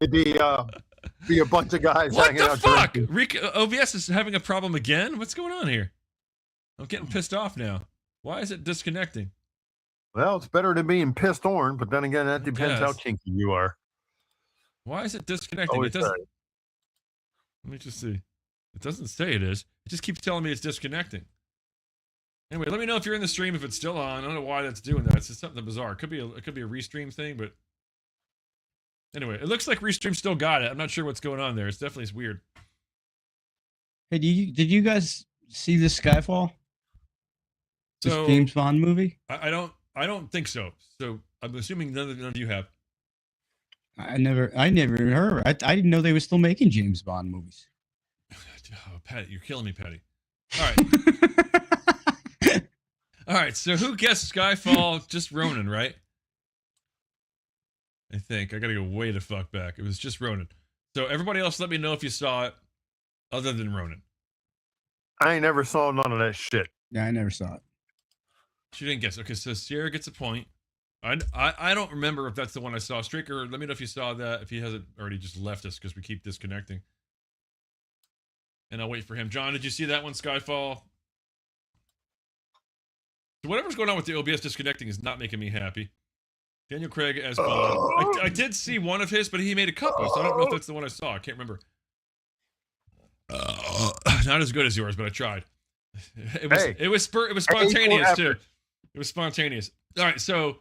It'd be a bunch of guys What hanging the out fuck? drinking. OBS is having a problem again? What's going on here? I'm getting pissed off now. Why is it disconnecting? Well, it's better than being pissed on, but then again, that depends how guess. chinky you are. Why is it disconnecting? Always It doesn't. right. Let me just see. It doesn't say it is. It just keeps telling me it's disconnecting. Anyway, let me know if you're in the stream, if it's still on. I don't know why that's doing that. It's just something bizarre. It could be a restream thing, but anyway, it looks like Restream still got it. I'm not sure what's going on there. It's definitely weird. Hey, did you guys see this Skyfall? This So James Bond movie? I don't think so. So I'm assuming none of you have. I never even heard. I didn't know they were still making James Bond movies. Oh, Patty, you're killing me, Patty. All right. All right. So who guessed Skyfall? Just Ronan, right? I think I gotta go way the fuck back. It was just Ronan. So everybody else, let me know if you saw it, other than Ronan. I ain't never saw none of that shit. Yeah, I never saw it. She didn't guess. Okay, so Sierra gets a point. I don't remember if that's the one I saw. Straker, let me know if you saw that. If he hasn't already just left us because we keep disconnecting. And I'll wait for him. John, did you see that one, Skyfall? So whatever's going on with the OBS disconnecting is not making me happy. Daniel Craig as Bond. I did see one of his, but he made a couple, so I don't know if that's the one I saw. I can't remember. Not as good as yours, but I tried. It was spontaneous too. It was spontaneous. All right, so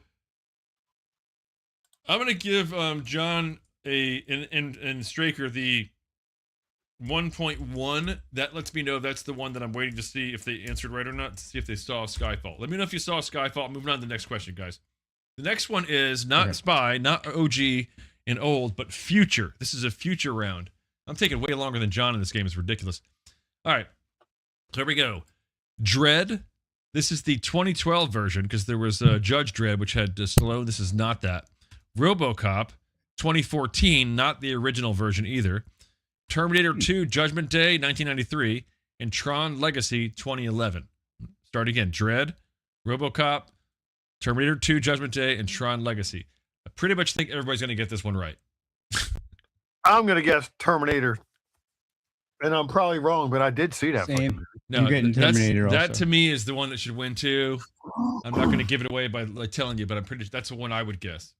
I'm gonna give John and Straker the 1.1. That lets me know that's the one that I'm waiting to see if they answered right or not, to see if they saw Skyfall. Let me know if you saw Skyfall. Moving on to the next question, guys. The next one is not Spy, not OG and old, but future. This is a future round. I'm taking way longer than John in this game. It's ridiculous. All right, so here we go. Dredd. This is the 2012 version because there was Judge Dredd, which had Stallone. This is not that. RoboCop, 2014, not the original version either. Terminator 2, Judgment Day, 1993, and Tron Legacy, 2011. Start again. Dredd, RoboCop, Terminator 2, Judgment Day, and Tron Legacy. I pretty much think everybody's going to get this one right. I'm going to guess Terminator. And I'm probably wrong, but I did see that. Same. No, I'm getting Terminator also. That to me is the one that should win too. I'm not going to give it away by telling you, but I'm pretty sure that's the one I would guess.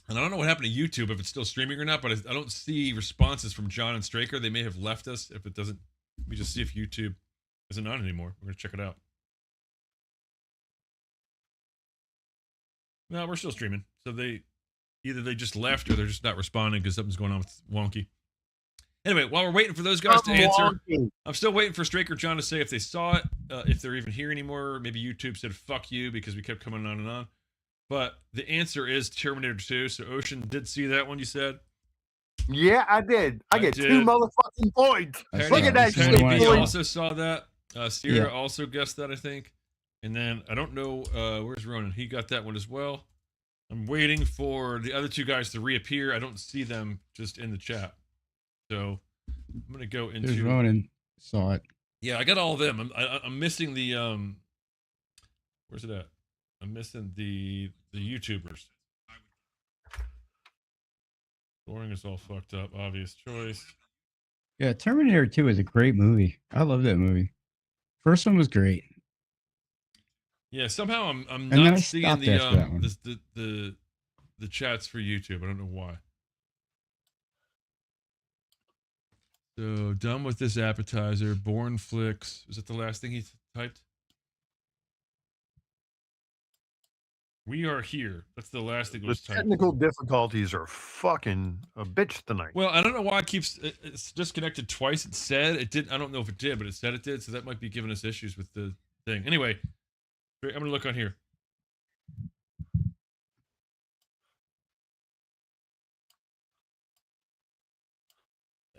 And I don't know what happened to YouTube, if it's still streaming or not, but I don't see responses from John and Straker. They may have left us. If it doesn't, let me just see if YouTube isn't on anymore. We're going to check it out. No, we're still streaming. So either they just left or they're just not responding because something's going on with Wonky. Anyway, while we're waiting for those guys to answer, I'm still waiting for Straker John to say if they saw it, if they're even here anymore. Maybe YouTube said fuck you because we kept coming on and on. But the answer is Terminator 2. So Ocean did see that one, you said? Yeah, I did. I get 2 motherfucking points. Look at that shit. Patty B also saw that. Sierra also guessed that, I think. And then I don't know, where's Ronan? He got that one as well. I'm waiting for the other two guys to reappear. I don't see them just in the chat. So I'm going to go into... There's Ronan. Saw it. Yeah, I got all of them. I'm missing the... Where's it at? I'm missing the YouTubers. Scoring is all fucked up. Obvious choice. Yeah, Terminator 2 is a great movie. I love that movie. First one was great. Yeah, somehow I'm not seeing the chats for YouTube. I don't know why. So done with this appetizer. Born Flicks. Is that the last thing he typed? We are here. That's the last thing. The technical difficulties are fucking a bitch tonight. Well, I don't know why it's disconnected twice. It said it did. I don't know if it did, but it said it did. So that might be giving us issues with the thing. Anyway, I'm gonna look on here.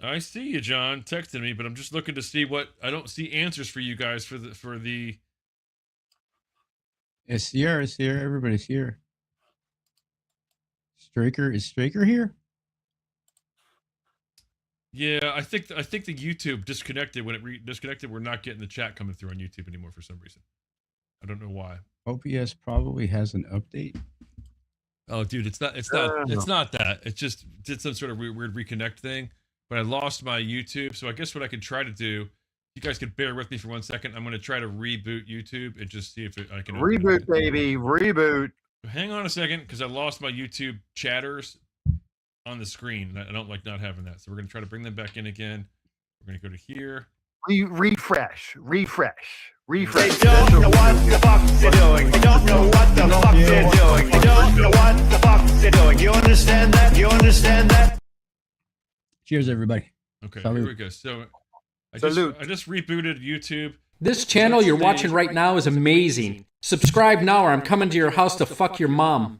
I see you, John, texting me, but I'm just looking to see what I don't see answers for you guys for the. It's Sierra. Everybody's here. Is Straker here? Yeah, I think the YouTube disconnected. When it disconnected, we're not getting the chat coming through on YouTube anymore for some reason. I don't know why. OBS probably has an update. Oh, dude, it's not that. It just did some sort of weird reconnect thing. But I lost my YouTube, so I guess what I could try to do, you guys could bear with me for 1 second. I'm going to try to reboot YouTube and just see if I can open Reboot, it. baby, reboot. Hang on a second, because I lost my YouTube chatters on the screen. I don't like not having that, so we're going to try to bring them back in again. We're going to go to here. Refresh. They don't know what the fuck they're doing. They don't know what the fuck they're doing. They don't know what the fuck they're doing. You understand that? You understand that? Cheers, everybody. Okay, Salute. here we go. So I just rebooted YouTube. This channel you're watching right now is amazing. Subscribe now or I'm coming to your house to fuck your mom.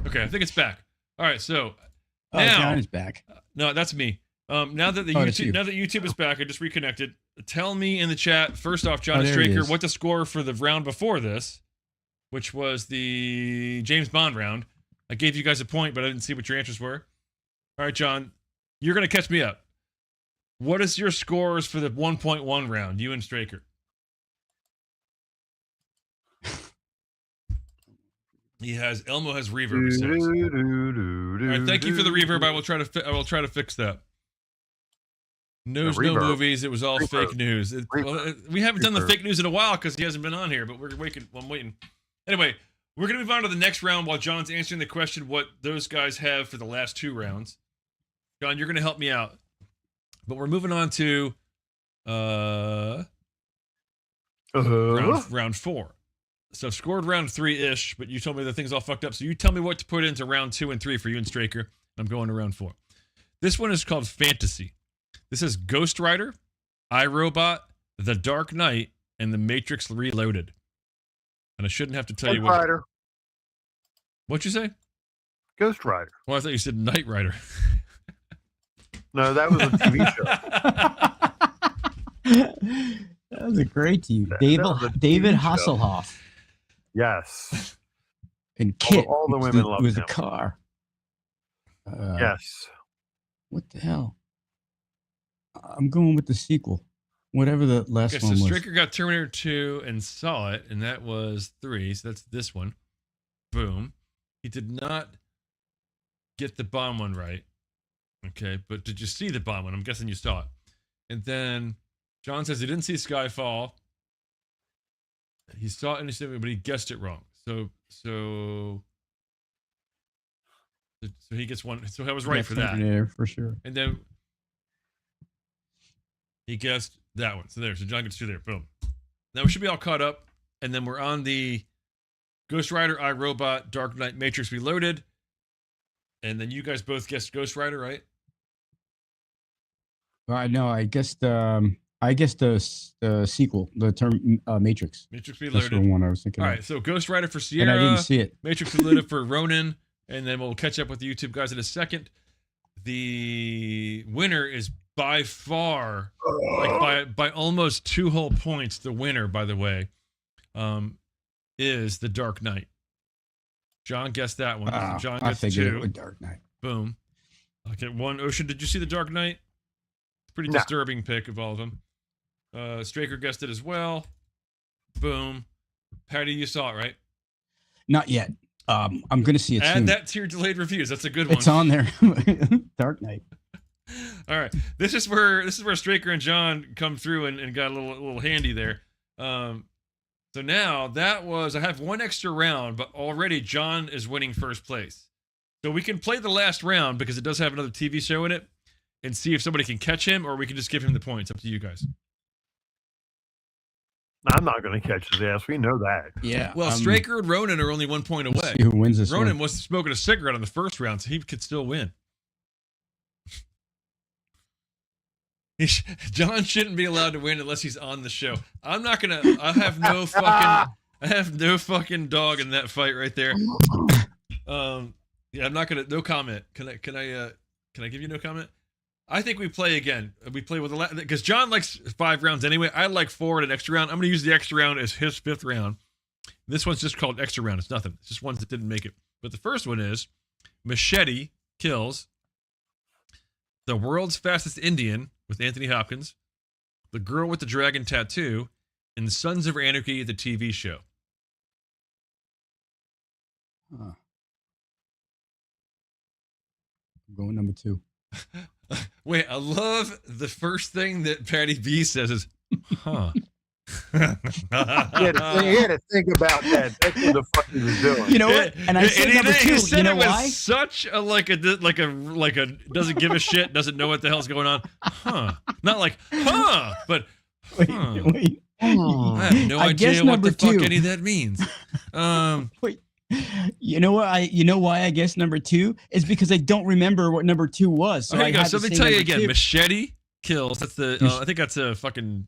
Okay, I think it's back. All right, so Oh, now John is back. no, that's me. Now that YouTube is back, I just reconnected. Tell me in the chat first off, John there he Straker, is. what the score for the round before this, which was the James Bond round. I gave you guys a point, but I didn't see what your answers were. All right, John, you're gonna catch me up. What is your scores for the 1.1 round, you and Straker? Elmo has reverb. He says. All right, thank you for the reverb. I will try to fix that. No reverb. movies. It was all Reverb. fake news. We haven't done the fake news in a while because he hasn't been on here, but I'm waiting. Anyway, we're gonna move on to the next round while John's answering the question what those guys have for the last 2 rounds. John, you're gonna help me out, but we're moving on to round 4. So I've scored round 3-ish, but you told me the things all fucked up. So you tell me what to put into round 2 and 3 for you and Straker. I'm going to round 4. This one is called Fantasy. This is Ghost Rider, iRobot, The Dark Knight, and The Matrix Reloaded. And I shouldn't have to tell you Ghost what. Rider. What'd you say? Ghost Rider. Well, I thought you said Knight Rider. No, that was a TV show. That was a great team. That David was a David TV show. Hasselhoff Yes. and Kit. all the was women the- loved was him. a car. Yes. What the hell? I'm going with the sequel. Whatever the last Okay, so one was. Straker got Terminator 2 and saw it, and that was 3. So that's this one. Boom. He did not get the bomb one right. Okay, but did you see the bomb one? I'm guessing you saw it. And then John says he didn't see Skyfall. He saw it innocently, but he guessed it wrong. So he gets one. So I was right Yeah, for that. Terminator, for sure. And then he guessed that one. So John gets 2 there. Boom. Now we should be all caught up. And then we're on the Ghost Rider, iRobot, Dark Knight, Matrix Reloaded. And then you guys both guessed Ghost Rider, right? No, I guess the sequel, the term Matrix. Matrix That's Reloaded. the one I was thinking. All of. right, so Ghost Rider for And Sierra. I didn't see it. Matrix Reloaded for Ronan. And then we'll catch up with the YouTube guys in a second. The winner is by far, like by almost 2 whole points, the winner, by the way, is The Dark Knight. John guessed that one. John I gets figured 2. it with Dark Knight. Boom. Okay, 1. Ocean, did you see The Dark Knight? Pretty No. disturbing pick of all of them. Straker guessed it as well. Boom. Patty, you saw it, right? Not yet. I'm going to see it Add soon. that to your delayed reviews. That's a good one. It's on there. Dark Knight. All right. This is where Straker and John come through and got a little handy there. So now I have 1 extra round, but already John is winning first place. So we can play the last round because it does have another TV show in it and see if somebody can catch him, or we can just give him the points. Up to you guys. I'm not going to catch his ass. We know that. Yeah. Well, Straker and Ronan are only 1 point let's away. see who wins this Ronan one. was smoking a cigarette on the first round, so he could still win. John shouldn't be allowed to win unless he's on the show. I have no fucking dog in that fight right there. Yeah, I'm not gonna. No comment. Can I give you no comment? I think we play again. We play with because John likes 5 rounds anyway. I like 4 and an extra round. I'm gonna use the extra round as his 5th round. This one's just called extra round. It's nothing. It's just ones that didn't make it. But the first one is Machete kills The World's Fastest Indian with Anthony Hopkins, The Girl with the Dragon Tattoo, and Sons of Anarchy, the TV show. Huh. I'm going number 2. Wait, I love the first thing that Patty B says is, huh. You had to think about that. That's what the fuck he was doing. You know what? And I said number 2. Said You know it with why? such a like a doesn't give a shit, doesn't know what the hell's going on. Huh. Not like, huh, but Wait, huh. wait. I have no I guess idea what number the fuck 2. any of that means. Wait. You know what? You know why I guess number 2 is because I don't remember what number 2 was. So Here I you go. had So to let me say tell you number again. 2. Machete kills. That's the. I think that's a fucking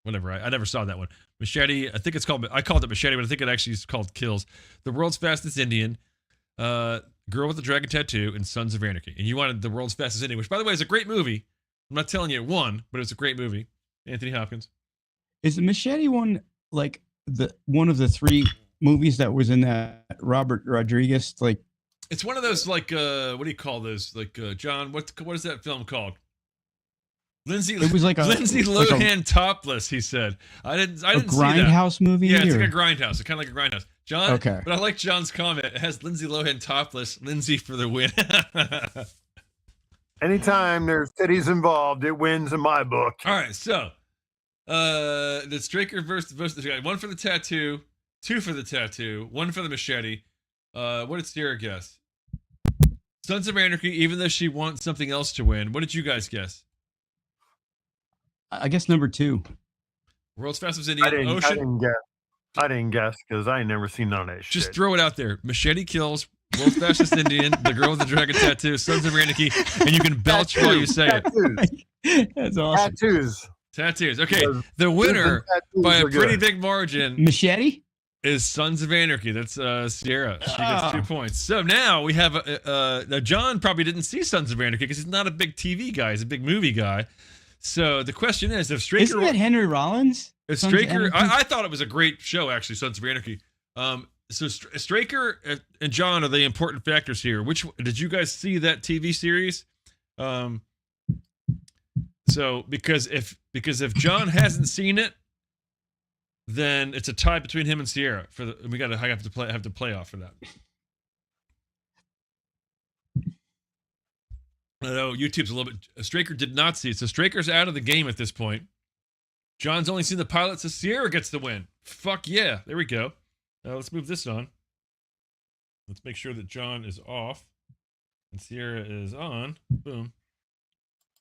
whatever. I never saw that one. Machete. I think it's called. I called it Machete, but I think it actually is called Kills. The World's Fastest Indian. Girl with the Dragon Tattoo and Sons of Anarchy. And you wanted The World's Fastest Indian, which by the way is a great movie. I'm not telling you it won, but it's a great movie. Anthony Hopkins. Is the Machete one like one of the 3 movies that was in that Robert Rodriguez like? It's one of those like what do you call those? Like John, what is that film called? Lindsay. It was like a Lindsay like Lohan topless. He said. I didn't see that. Grindhouse movie. Yeah, it's or? like a grindhouse. It's kind of like a grindhouse. John. Okay. But I like John's comment. It has Lindsay Lohan topless. Lindsay for the win. Anytime there's titties involved, it wins in my book. All right, so the Straker versus one for the tattoo, 2 for the tattoo, 1 for the machete. What did Sierra guess? Sons of Anarchy, even though she wants something else to win. What did you guys guess? I guess number 2. World's Fastest I Indian, Ocean. I didn't guess because I ain't never seen none of that Just shit. throw it out there. Machete kills, World's Fastest Indian, the girl with the dragon tattoo, Sons of Anarchy, and you can belch while you say it. Tattoos. That's awesome. Tattoos. Tattoos. Okay, Because the winner tattoos by a are pretty good. big margin Machete. is Sons of Anarchy. That's Sierra. She gets 2 points. So now we have now John probably didn't see Sons of Anarchy because he's not a big TV guy. He's a big movie guy. So the question is, if Straker, Isn't that Henry Rollins? if Sons of Straker, Anarchy? I thought it was a great show actually, Sons of Anarchy. So Straker and John are the important factors here. Which did you guys see that TV series? So because if John hasn't seen it, then it's a tie between him and Sierra. I have to play off for that. I know YouTube's a little bit. Straker did not see it, so Straker's out of the game at this point. John's only seen the pilot, so Sierra gets the win. Fuck yeah! There we go. Now let's move this on. Let's make sure that John is off and Sierra is on. Boom.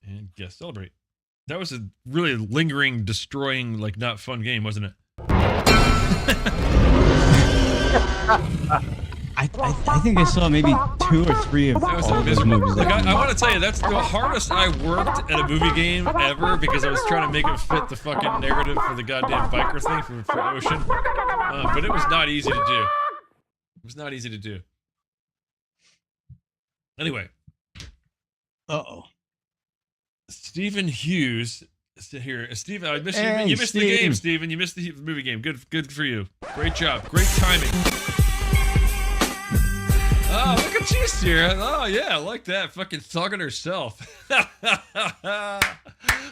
And yes, celebrate. That was a really lingering, destroying, like not fun game, wasn't it? I think I saw maybe 2 or 3 of That was all a of those miserable. movies. Like I want to tell you, that's the hardest I worked at a movie game ever because I was trying to make it fit the fucking narrative for the goddamn biker thing for Ocean. But it was not easy to do. It was not easy to do. Anyway, Uh-oh. Stephen Hughes here. Stephen, I missed Hey, you missed the game, Steve. Stephen. You missed the movie game. Good for you. Great job. Great timing. Oh, look at you, Sierra. Oh, yeah, I like that. Fucking thugging herself.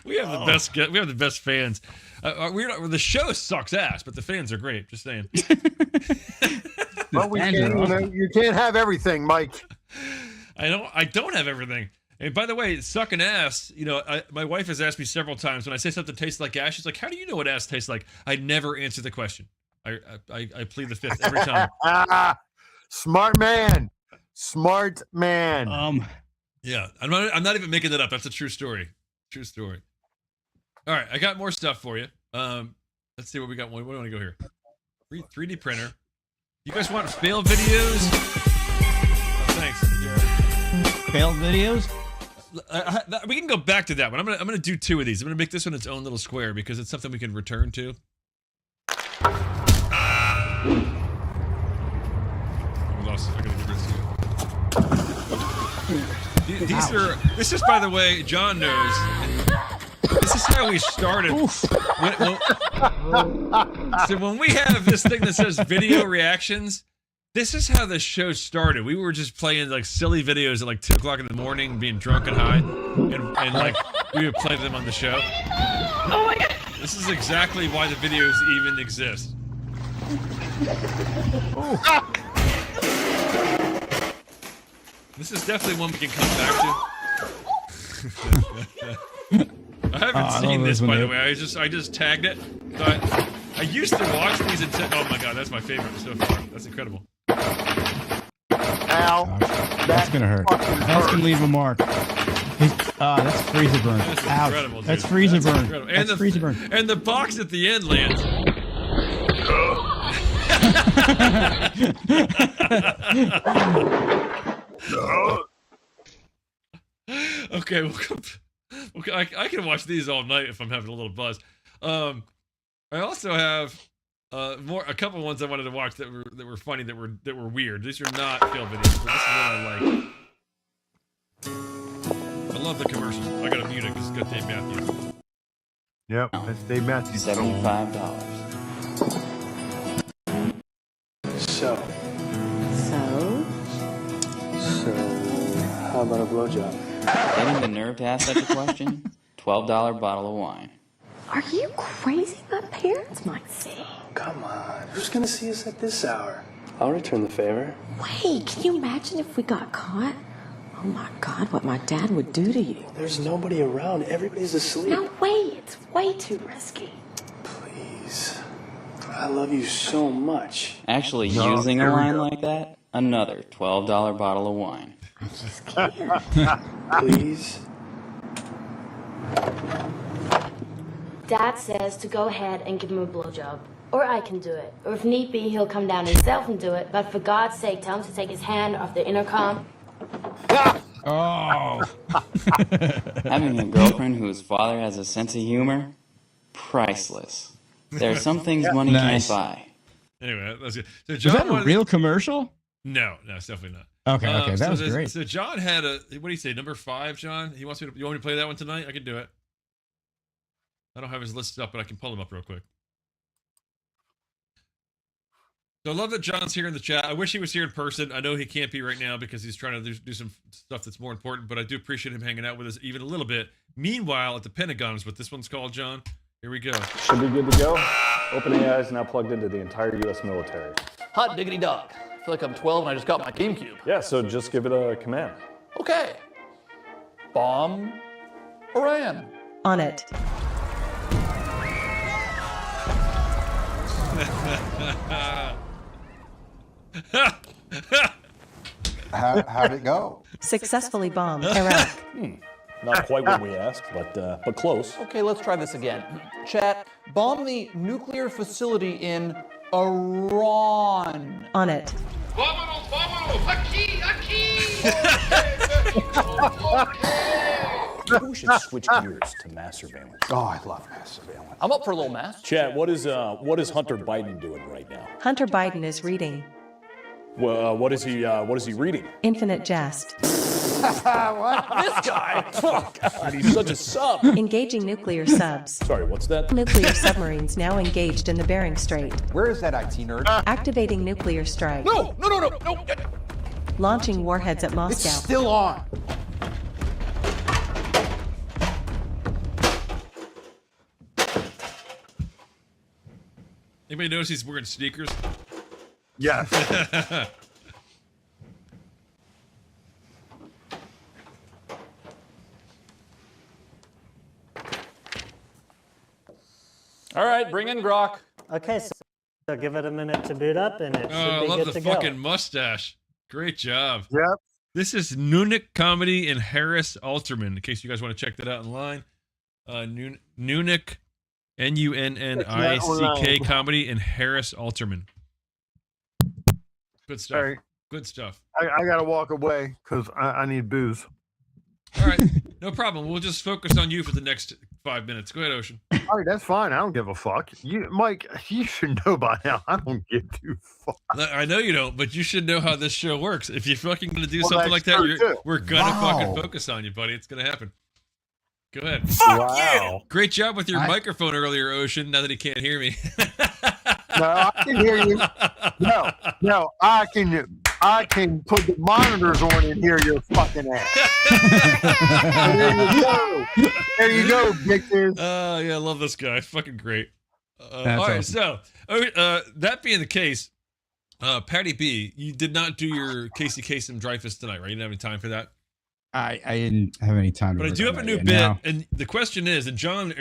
We have the best. We have the best fans. The show sucks ass, but the fans are great. Just saying. Well, you can't have everything, Mike. I don't have everything. And by the way, sucking ass, my wife has asked me several times when I say something tastes like ass, she's like, how do you know what ass tastes like? I never answer the question. I plead the fifth every time. Smart man. Yeah, I'm not even making that up. That's a true story. True story. All right, I got more stuff for you. Let's see what we got. Where do we want to go here? 3D printer. You guys want fail videos? Oh, thanks. Failed videos? We can go back to that one. I'm gonna do 2 of these. I'm gonna make this one its own little square because it's something we can return to. This is, by the way, John knows. This is how we started. So when we have this thing that says video reactions, this is how the show started. We were just playing like silly videos at like 2 o'clock in the morning, being drunk and high, and like we would play them on the show. Oh my god! This is exactly why the videos even exist. This is definitely one we can come back to. I haven't seen this, by the way. I just tagged it. So I used to watch these and oh my god, that's my favorite so far. That's incredible. Ow. That's gonna hurt. That's gonna leave a mark. That's freezer burn. That's Ouch. incredible, dude. That's freezer That's burn. incredible. And That's the freezer burn. And the box at the end lands. Okay, I can watch these all night if I'm having a little buzz. I also have a couple ones I wanted to watch that were funny, that were weird. These are not fail videos, but this is what I like. I love the commercials. I gotta mute it because it's got Dave Matthews. Yep, that's Dave Matthews. $75. So, how about a blowjob? Getting the nerve to ask such a question? $12 bottle of wine. Are you crazy? My parents might see. Come on, who's gonna see us at this hour? I'll return the favor. Wait, can you imagine if we got caught? Oh my God, what my dad would do to you. There's nobody around. Everybody's asleep. No way, it's way too risky. Please. I love you so much. Actually, using a line like that? Another $12 bottle of wine. I just can't. Please. Dad says to go ahead and give him a blowjob. Or I can do it. Or if need be, he'll come down himself and do it. But for God's sake, tell him to take his hand off the intercom. Oh. Having a girlfriend whose father has a sense of humor? Priceless. There are some things money Nice. can't buy. Anyway, that's good. So Was John that a wanted- real commercial? No, it's definitely not. Okay, that was great. So John had a, what do you say, number 5, John? You want me to play that one tonight? I can do it. I don't have his list up, but I can pull him up real quick. So I love that John's here in the chat. I wish he was here in person. I know he can't be right now because he's trying to do some stuff that's more important, but I do appreciate him hanging out with us even a little bit. Meanwhile, at the Pentagon is what this one's called, John. Here we go. Should be good to go. OpenAI is now plugged into the entire U.S. military. Hot diggity dog. I feel like I'm 12 and I just got my GameCube. Yeah, so just give it a command. Okay. Bomb Iran. On it. How'd it go? Successfully bombed Iraq. Not quite what we asked, but close. Okay, let's try this again. Chat, bomb the nuclear facility in Iran. On it. Maybe we should switch gears to mass surveillance. Oh, I love mass surveillance. I'm up for a little mass. Chad, what is Hunter Biden doing right now? Hunter Biden is reading Well, what is he reading? Infinite Jest. This guy. Oh God, he's such a sub. Engaging nuclear subs. Sorry, what's that? Nuclear submarines now engaged in the Bering Strait. Where is that IT nerd? Activating nuclear strike. No. Launching warheads at Moscow. It's still on. Anybody notice he's wearing sneakers? Yes. All right, bring in Grok. Okay, so give it a minute to boot up and it should I be love good the to go. fucking mustache. Great job. Yep. This is Nunick Comedy and Harris Alterman, in case you guys want to check that out online. Nunick, Nunnick Comedy and Harris Alterman. Good stuff. Sorry. Good stuff. I got to walk away because I need booze. All right. No problem. We'll just focus on you for the next 5 minutes. Go ahead, Ocean. All right, that's fine. I don't give a fuck. Mike, you should know by now. I don't give two fucks. I know you don't, but you should know how this show works. If you're fucking going to do something like that's that, true, too. we're going to fucking focus on you, buddy. It's going to happen. Go ahead. Fuck you! Great job with your microphone earlier, Ocean, now that he can't hear me. No, I can hear you. No, I can put the monitors on and hear your fucking ass. There you go, bitches. Yeah, I love this guy. Fucking great. All That's right, awesome. so that being the case, Patty B, you did not do your Casey Kasem Dreyfus tonight, right? You didn't have any time for that. I didn't have any time. But I do have a new bit, and the question is John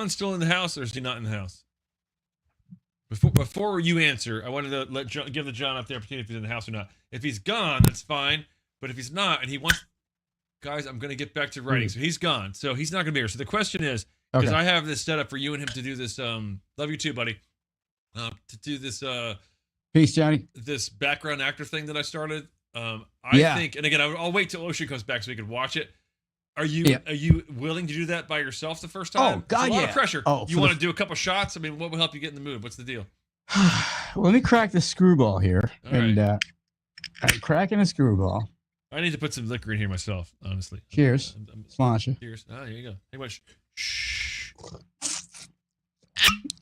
still in the house, or is he not in the house? Before you answer, I wanted to give the John up the opportunity if he's in the house or not. If he's gone, that's fine. But if he's not, and he wants, guys, I'm going to get back to writing. So he's gone. So he's not going to be here. So the question is, because I have this set up for you and him to do this. Love you too, buddy. To do this. Peace, Johnny. This background actor thing that I started. I think, and again, I'll wait till Ocean comes back so we can watch it. Are you willing to do that by yourself the first time? Oh God, it's a lot of pressure. Oh, you want to do a couple shots? I mean, what will help you get in the mood? What's the deal? Let me crack the screwball here, I'm cracking a screwball. I need to put some liquor in here myself, honestly. Cheers, Sláinte. Cheers. Oh, here you go. Hey, much. Shh.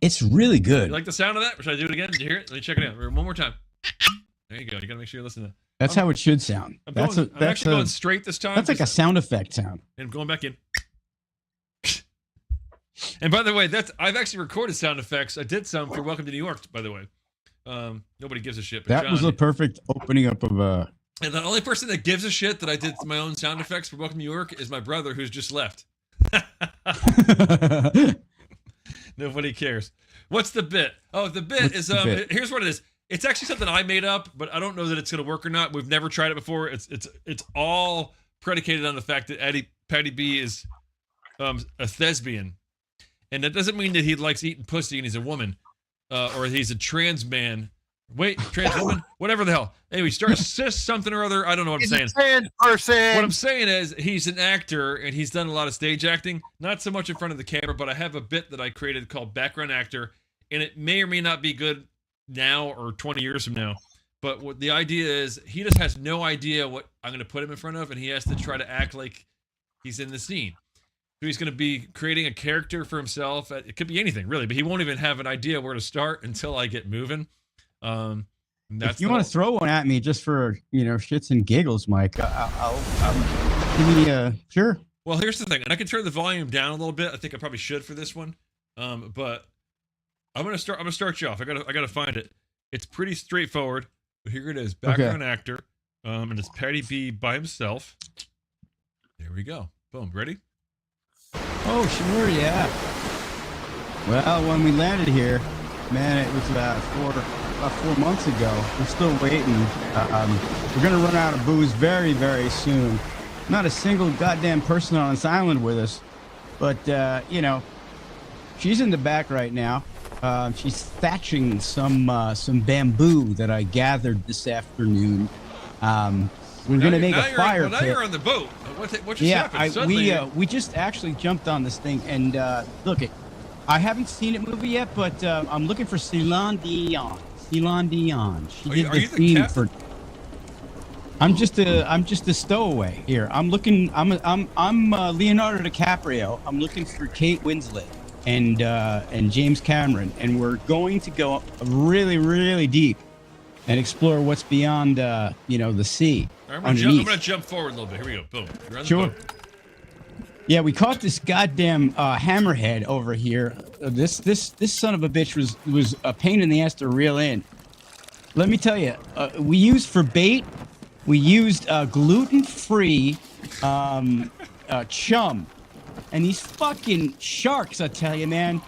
It's really good. You like the sound of that? Or should I do it again? Did you hear it? Let me check it out. One more time. There you go. You gotta make sure you listen to that. That's how it should sound. I'm actually going straight this time. That's like a sound effect sound. And I'm going back in. And by the way, I've actually recorded sound effects. I did some for Welcome to New York, by the way. Nobody gives a shit. But That was the perfect opening up of a. And the only person that gives a shit that I did my own sound effects for Welcome to New York is my brother, who's just left. Nobody cares. What's the bit? Oh, the bit is here's what it is. It's actually something I made up, but I don't know that it's gonna work or not. We've never tried it before. It's all predicated on the fact that Patty B is a thespian, and that doesn't mean that he likes eating pussy and he's a woman, or he's a trans man. Wait, trans woman, whatever the hell. Anyway, cis something or other. I don't know what I'm saying. He's a trans person. What I'm saying is he's an actor and he's done a lot of stage acting, not so much in front of the camera, but I have a bit that I created called Background Actor, and it may or may not be good now or 20 years from now. But what the idea is, he just has no idea what I'm going to put him in front of, and he has to try to act like he's in the scene. So he's going to be creating a character for himself. It could be anything, really, but he won't even have an idea where to start until I get moving. If you want to throw one at me just for shits and giggles, Mike, I'll give me a sure. Well, here's the thing, and I can turn the volume down a little bit. I think I probably should for this one, but I'm gonna start you off. I gotta find it. It's pretty straightforward, but here it is. Background actor, and it's Patty B by himself. There we go. Boom. Ready? Oh sure, yeah. Well, when we landed here, man, it was about 4 months ago. We're still waiting. We're gonna run out of booze very, very soon. Not a single goddamn person on this island with us, but she's in the back right now. She's thatching some bamboo that I gathered this afternoon. We're gonna make a fire pit. Now you're on the boat. What just happened? We just actually jumped on this thing, and look, I haven't seen it movie yet, but I'm looking for Celine Dion. Celine Dion. She did the theme for. I'm just a stowaway here. I'm Leonardo DiCaprio. I'm looking for Kate Winslet and James Cameron, and we're going to go really, really deep and explore what's beyond the sea. I'm gonna jump forward a little bit. Here we go. Boom. You're on the boat. Yeah, we caught this goddamn hammerhead over here. This son of a bitch was a pain in the ass to reel in. Let me tell you, we used for bait. We used gluten-free chum, and these fucking sharks, I tell you, man,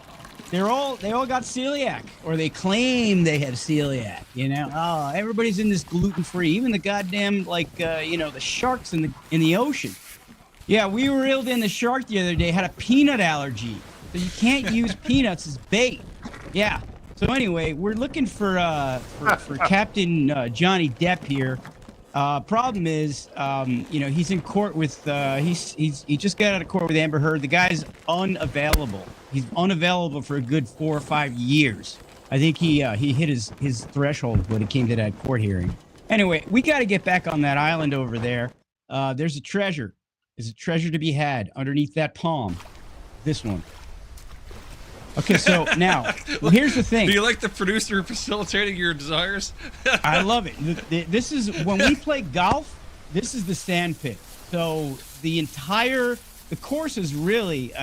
they all got celiac, or they claim they have celiac. Oh, everybody's in this gluten-free, even the goddamn the sharks in the ocean. Yeah, we reeled in the shark the other day, had a peanut allergy. So you can't use peanuts as bait. Yeah. So anyway, we're looking for Captain Johnny Depp here. Problem is, he's in court with he just got out of court with Amber Heard. The guy's unavailable. He's unavailable for a good 4 or 5 years. I think he hit his threshold when it came to that court hearing. Anyway, we got to get back on that island over there. There's a treasure. There's a treasure to be had underneath that palm. This one. Okay, so now, well, here's the thing. Do you like the producer facilitating your desires? I love it. This is, when we play golf, this is the sand pit. So the course is really,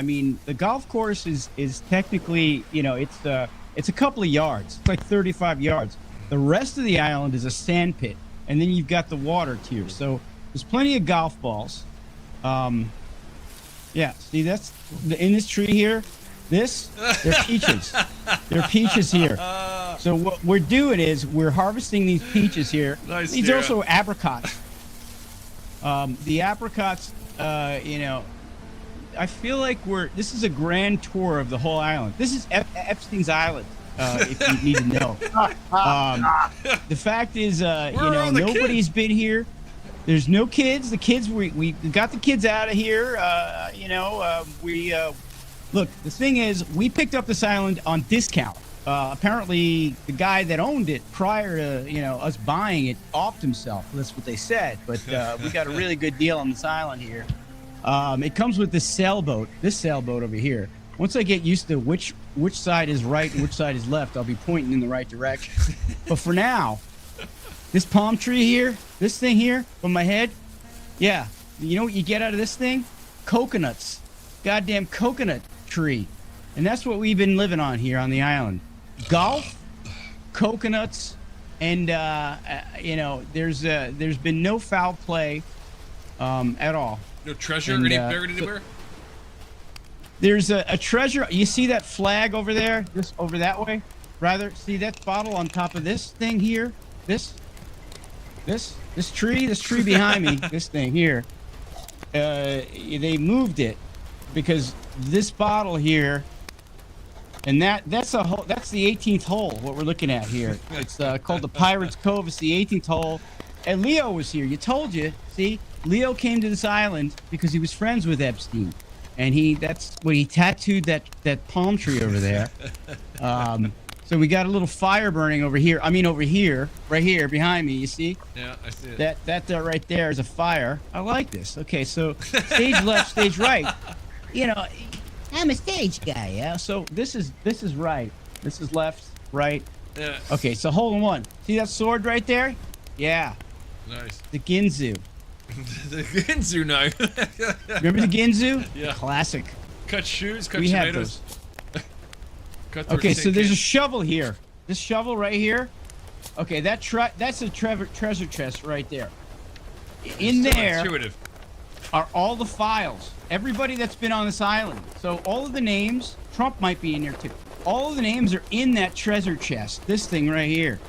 the golf course is technically, it's a couple of yards. It's like 35 yards. The rest of the island is a sand pit, and then you've got the water tier. So there's plenty of golf balls. Yeah, see, that's in this tree here. They're peaches. They're peaches here. So what we're doing is we're harvesting these peaches here. Nice, these are also apricots. The apricots, I feel like this is a grand tour of the whole island. This is Epstein's Island, if you need to know. The fact is, nobody's been here. There's no kids. The kids, we got the kids out of here. Look, the thing is, we picked up this island on discount. Apparently, the guy that owned it prior to us buying it offed himself. That's what they said. But we got a really good deal on this island here. It comes with this sailboat over here. Once I get used to which side is right and which side is left, I'll be pointing in the right direction. But for now, this palm tree here, this thing here on my head, yeah, you know what you get out of this thing? Coconuts. Goddamn coconut tree. And that's what we've been living on here on the island. Golf, coconuts, and there's been no foul play at all. No treasure buried anywhere? There's a treasure. You see that flag over there? Just over that way? Rather, see that bottle on top of this thing here? This tree behind me, this thing here. They moved it because this bottle here, and that's the 18th hole. What we're looking at here, it's called the Pirates Cove. It's the 18th hole, and Leo was here. You told you. See, Leo came to this island because he was friends with Epstein, and that's when he tattooed that palm tree over there. So we got a little fire burning over here. I mean, over here, right here behind me. You see? Yeah, I see it. That right there is a fire. I like this. Okay, so stage left, stage right. I'm a stage guy. Yeah. So this is right. This is left, right. Yeah. Okay, so hole in one. See that sword right there? Yeah. Nice. The Ginzu. The Ginzu knife. Remember the Ginzu? Yeah. Classic. Cut shoes, cut we have tomatoes. those. Okay, so there's a shovel here. This shovel right here. Okay, that's a treasure chest right there. In there are all the files. Everybody that's been on this island. So all of the names, Trump might be in there too. All of the names are in that treasure chest. This thing right here.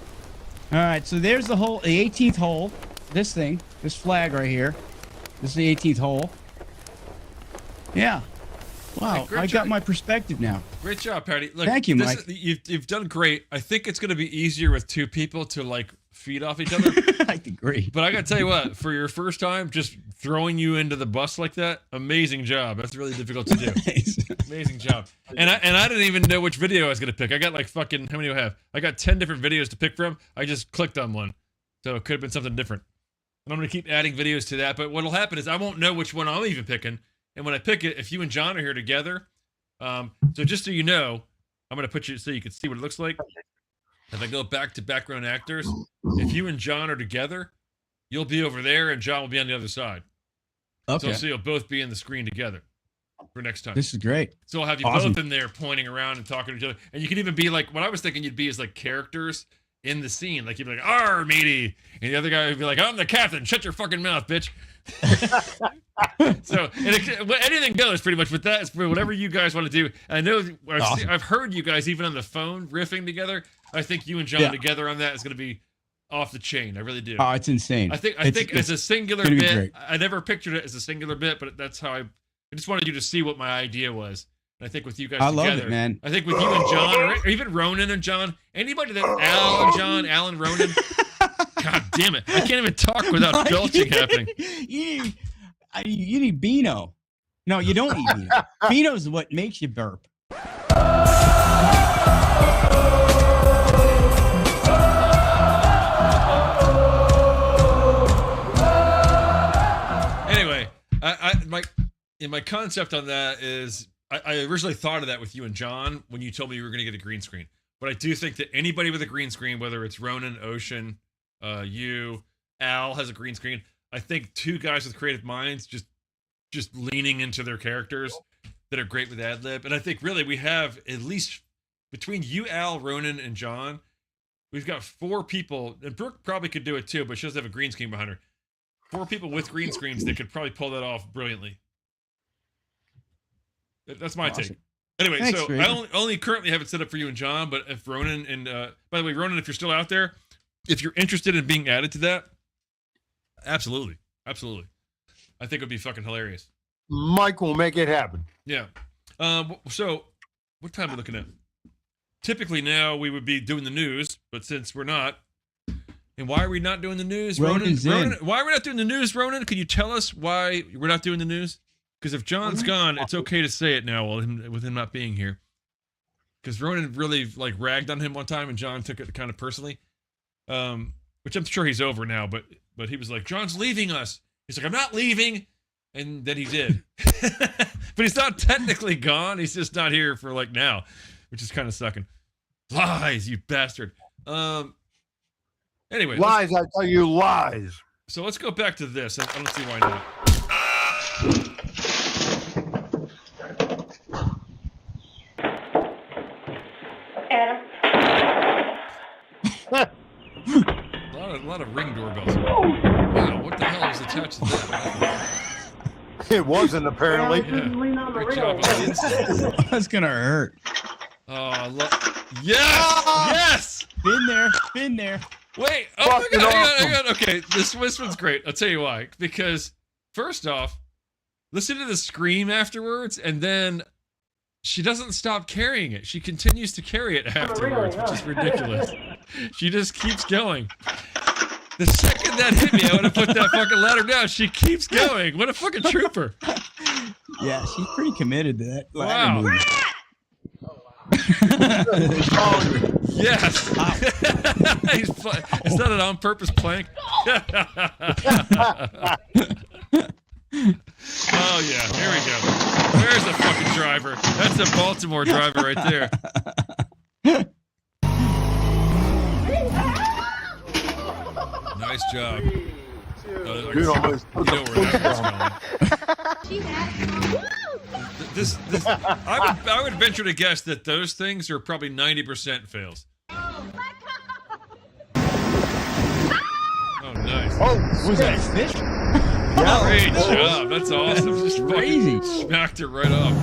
All right, so there's the 18th hole. This thing, this flag right here. This is the 18th hole. Yeah. Wow, Hey, I got my perspective now. Great job, Patty. Look, thank you, Mike. You've done great. I think it's going to be easier with two people to feed off each other. I agree. But I got to tell you what, for your first time, just throwing you into the bus like that, amazing job. That's really difficult to do. Amazing job. And I didn't even know which video I was going to pick. I got how many do I have? I got 10 different videos to pick from. I just clicked on one. So it could have been something different. And I'm going to keep adding videos to that. But what'll happen is I won't know which one I'm even picking. And when I pick it, if you and John are here together, so just so you know, I'm going to put you so you can see what it looks like. If I go back to background actors, if you and John are together, you'll be over there and John will be on the other side. Okay. So you'll both be in the screen together for next time. This is great. So I'll have you both in there pointing around and talking to each other. And you can even be like, what I was thinking you'd be is like characters in the scene. Like you'd be like, "Arr, matey," and the other guy would be like, "I'm the captain. Shut your fucking mouth, bitch." So anything goes pretty much. But that's for whatever you guys want to do. And I know I've heard you guys even on the phone riffing together. I think you and John together on that is going to be off the chain. I really do. Oh, it's insane. I think as a singular bit, I never pictured it as a singular bit, but that's how I just wanted you to see what my idea was. And I think with you guys together, love it, man. I think with you and John, or even Ronan and John, anybody that Al and John, Alan, Ronan. God damn it! I can't even talk without belching happening. You need Beano. No, you don't need Beano. Beano's what makes you burp. Anyway, my concept on that is I originally thought of that with you and John when you told me you were going to get a green screen. But I do think that anybody with a green screen, whether it's Ronan, Ocean, you, Al has a green screen. I think two guys with creative minds just leaning into their characters that are great with ad lib. And I think really we have at least between you, Al, Ronan, and John, we've got 4 people, and Brooke probably could do it too, but she doesn't have a green screen behind her. 4 people with green screens that could probably pull that off brilliantly. That's my take. Anyway, Thanks, so Reagan. I only currently have it set up for you and John, but if Ronan and by the way, Ronan, if you're still out there, if you're interested in being added to that, absolutely. I think it would be fucking hilarious. Mike will make it happen. Yeah. So what time are we looking at? Typically now we would be doing the news, but since we're not, and why are we not doing the news, Ronan's Ronan? in. Why are we not doing the news, Ronan? Can you tell us why we're not doing the news? Because if John's gone, it's okay to say it now with him not being here. Because Ronan really like ragged on him one time, and John took it kind of personally, which I'm sure he's over now. But he was like, John's leaving us. He's like, I'm not leaving, and then he did. But he's not technically gone. He's just not here for like now, which is kind of sucking. Lies, you bastard. Anyway, Lies, I tell you, lies. so let's go back to this. I don't see why not. A lot of ring doorbells. Wow, what the hell is attached to that? It wasn't, apparently. Yeah. Great job. Oh, That's gonna hurt. Yes! Yes! Been there. Wait, oh my Fucking god, awesome. hang on. Okay, this one's great. I'll tell you why. Because first off, listen to the scream afterwards, and then she doesn't stop carrying it. She continues to carry it afterwards, which is ridiculous. She just keeps going. The second that hit me, I would have put that fucking ladder down. She keeps going. What a fucking trooper. Yeah, she's pretty committed to that. Wow. movie. Yes. Is that an on-purpose plank? Oh yeah, here we go. There's a fucking driver. That's a Baltimore driver right there. Nice job. Dude almost you know where that was going. This I would venture to guess that those things are probably 90% fails. Oh, nice. Oh, Was that a fish? Great job. That's awesome. Just Crazy. fucking smacked it right off.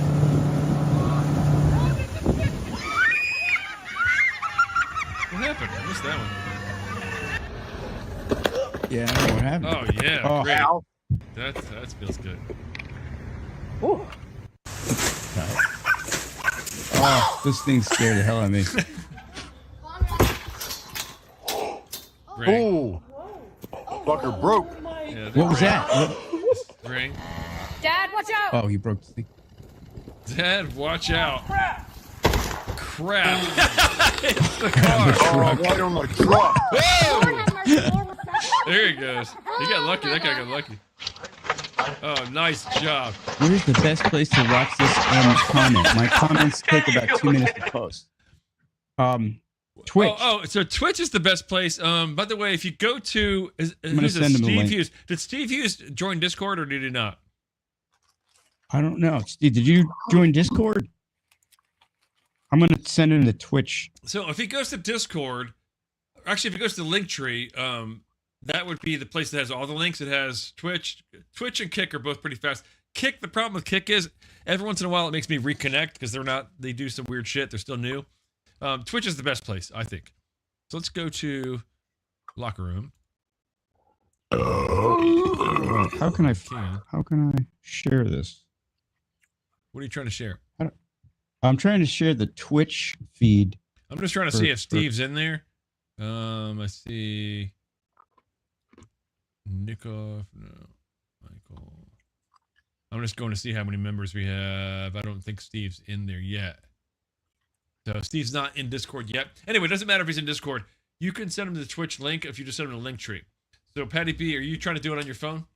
What happened? I missed that one. Yeah, I don't know what happened. Oh yeah, Oh. great. Ow. That feels good. Oh, this thing scared the hell out of me. Great. Oh, fucker broke. Yeah, What was that? Ring. Dad, watch out! Oh, you broke the thing. Dad, watch out. Crap. It's the car. Oh, right on the truck. Whoa! There he goes. He got lucky. That guy got lucky. Oh, nice job. Where's the best place to watch this and comment? My comments take about 2 minutes to post. Twitch. Oh, so Twitch is the best place. By the way, if you go to gonna who's this? send him the Steve link. Hughes. Did Steve Hughes join Discord or did he not? I don't know. Steve, did you join Discord? I'm gonna send him the Twitch. So if he goes to Discord, actually if he goes to Linktree, that would be the place that has all the links. It has Twitch and Kick are both pretty fast. Kick, the problem with Kick is every once in a while it makes me reconnect because they do some weird shit. They're still new. Twitch is the best place, I think. So let's go to Locker Room. How can I share this? What are you trying to share? I'm trying to share the Twitch feed. I'm just trying to see if Steve's in there. I see Nikoff. No, Michael. I'm just going to see how many members we have. I don't think Steve's in there yet. So Steve's not in Discord yet. Anyway, it doesn't matter if he's in Discord. You can send him the Twitch link if you just send him a link tree. So Patty B, are you trying to do it on your phone?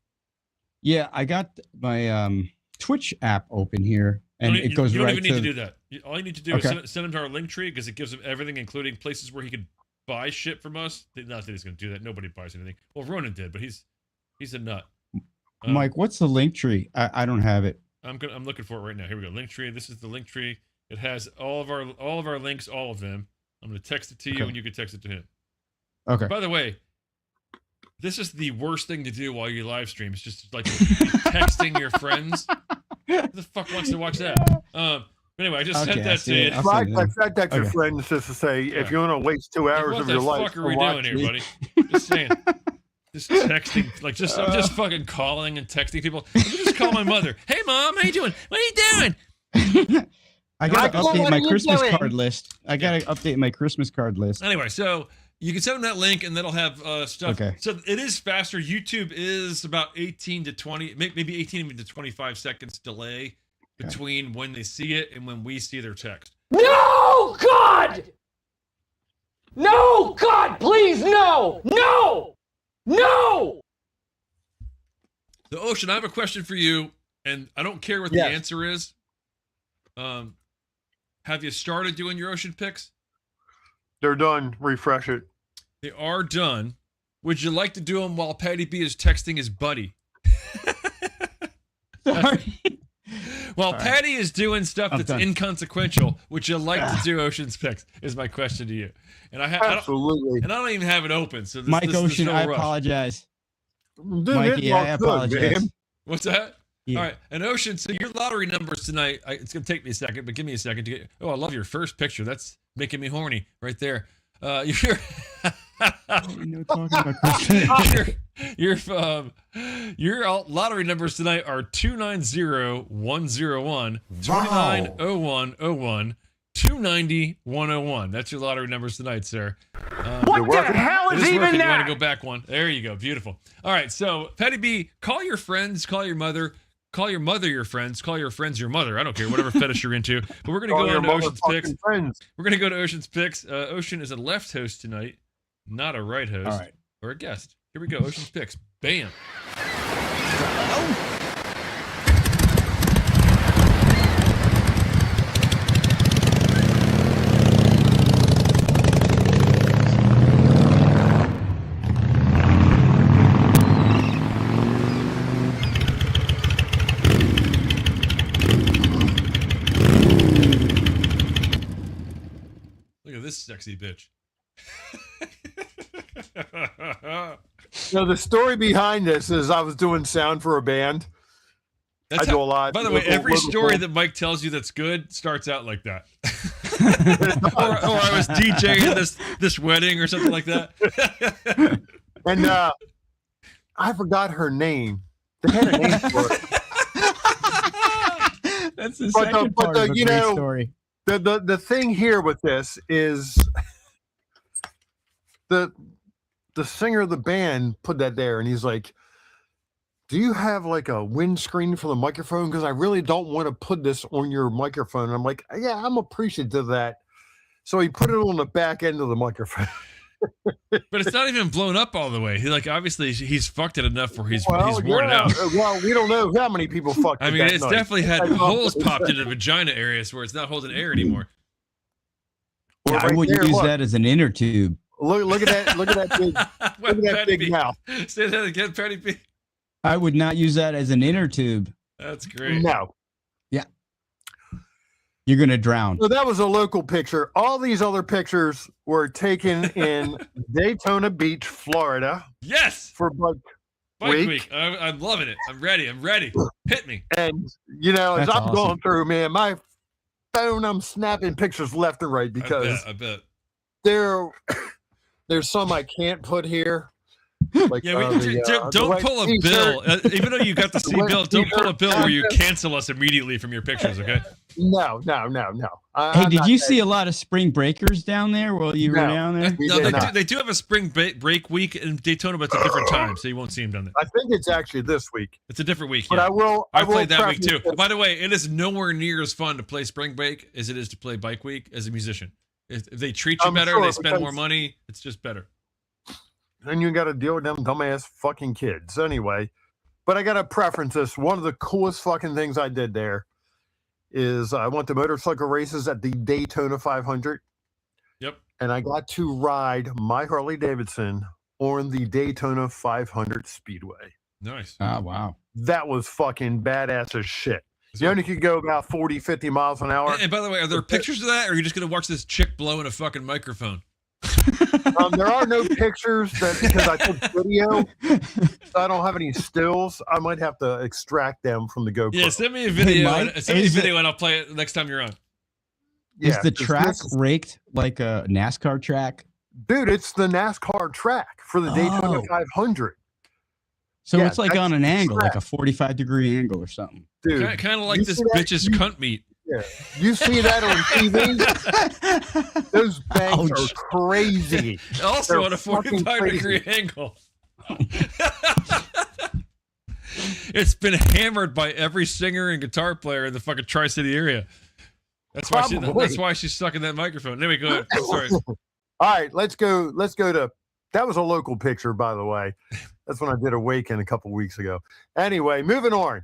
Yeah, I got my Twitch app open here, and it goes You don't right even need to to do that. All you need to do is send him to our link tree because it gives him everything, including places where he could buy shit from us. Not that he's going to do that. Nobody buys anything. Well, Ronan did, but he's a nut. Mike, what's the link tree? I don't have it. I'm looking for it right now. Here we go. Link tree. This is the link tree. It has all of our links, all of them. I'm going to text it to you, and you can text it to him. Okay. By the way, this is the worst thing to do while you live stream. It's just like texting your friends. Who the fuck wants to watch that? But anyway, I just sent that to you. I sent that to your friends just to say, if you want to waste 2 hours of your life. What the fuck are we doing here, buddy? Just saying. Just texting, I'm just fucking calling and texting people. Let me just call my mother. Hey, Mom, how you doing? What are you doing? I gotta update my Christmas card list. I gotta update my Christmas card list. Anyway, so you can send them that link, and that'll have stuff. Okay. So it is faster. YouTube is about 18 to 20, maybe 18 to 25 seconds delay between when they see it and when we see their text. No, God! No, God, please, no! No! No! The Ocean, I have a question for you, and I don't care what the answer is. Have you started doing your Ocean picks? They're done. Refresh it. They are done. Would you like to do them while Patty B is texting his buddy? Sorry. While Right. Patty is doing stuff I'm that's done. inconsequential, would you like to do Ocean's picks? Is my question to you. And Absolutely. I don't even have it open. So this, Mike this, Ocean, no I rush. apologize. Dude, Mikey, I apologize. What's that? Yeah. All right, and Ocean. So your lottery numbers tonight. It's gonna take me a second, but give me a second to get. Oh, I love your first picture. That's making me horny right there. You're your lottery numbers tonight are 290101, 290101, 290-101. That's your lottery numbers tonight, sir. What the hell is even working. that? You want to go back one? There you go. Beautiful. All right. So, Patty B, call your friends, call your mother, call your mother your friends, call your friends your mother. I don't care, whatever fetish you're into. But we're going to go on to Ocean's picks. Friends. We're going to go to Ocean's picks. Ocean is a left host tonight, not a right host. All right. Or a guest. Here we go. Ocean's picks. Bam. Look at this sexy bitch. So the story behind this is I was doing sound for a band. I do a lot. By the way, every story that Mike tells you that's good starts out like that. or I was DJing this wedding or something like that. And I forgot her name. They had a name for it. That's the second part of a great story. The thing here with this is the singer of the band put that there, and he's like, do you have like a windscreen for the microphone? Because I really don't want to put this on your microphone. And I'm like, yeah, I'm appreciative of that. So he put it on the back end of the microphone. But it's not even blown up all the way. He obviously he's fucked it enough where he's worn it out. Well, we don't know how many people fucked it. I mean, it's definitely had holes popped in the vagina areas where it's not holding air anymore. Yeah, I wouldn't use that as an inner tube. Look at that! Look at that big! Look at that big mouth. Say that again, Patty B. I would not use that as an inner tube. That's great. No. Yeah. You're gonna drown. So that was a local picture. All these other pictures were taken in Daytona Beach, Florida. Yes. For Bike Week. I'm loving it. I'm ready. Hit me. And you know, as That's I'm awesome. going through, man, my phone, I'm snapping pictures left and right because I bet. there's some I can't put here. Like, Yeah, don't pull a bill. Even though you got the C bill, don't pull a bill where you cancel us immediately from your pictures, okay? No. Hey, did you see a lot of spring breakers down there while you were down there? They do have a spring break week in Daytona, but it's a different time, so you won't see them down there. I think it's actually this week. It's a different week. But yeah. I played that week preface too. this- By the way, it is nowhere near as fun to play spring break as it is to play bike week as a musician. If they treat you I'm better, sure, they spend more because- money. It's just better. Then you got to deal with them dumbass fucking kids. Anyway, but I got to preference this. One of the coolest fucking things I did there is I went to motorcycle races at the Daytona 500. Yep. And I got to ride my Harley Davidson on the Daytona 500 Speedway. Nice. Oh, wow. That was fucking badass as shit. You only could go about 40, 50 miles an hour. And by the way, are there pictures of that, or are you just gonna watch this chick blow in a fucking microphone? There are no pictures because I took video, so I don't have any stills. I might have to extract them from the GoPro. Yeah, send me a video. Mike, Send me a video, and I'll play it next time you're on. Is the 'cause track this is- raked like a NASCAR track? dude? It's the NASCAR track for the Daytona Oh. 500. So Yeah, it's like that's on an the angle, track. like a 45-degree angle or something. Dude, Kind of like you this see that? bitch's cunt meat. Yeah. You see that on TV? Those banks Ouch. are crazy. Also They're on a fucking 45-degree angle. It's been hammered by every singer and guitar player in the fucking Tri-City area. That's why she's stuck in that microphone. Anyway, go ahead. I'm sorry. All right, let's go to. That was a local picture, by the way. That's when I did Awaken a couple weeks ago. Anyway, moving on.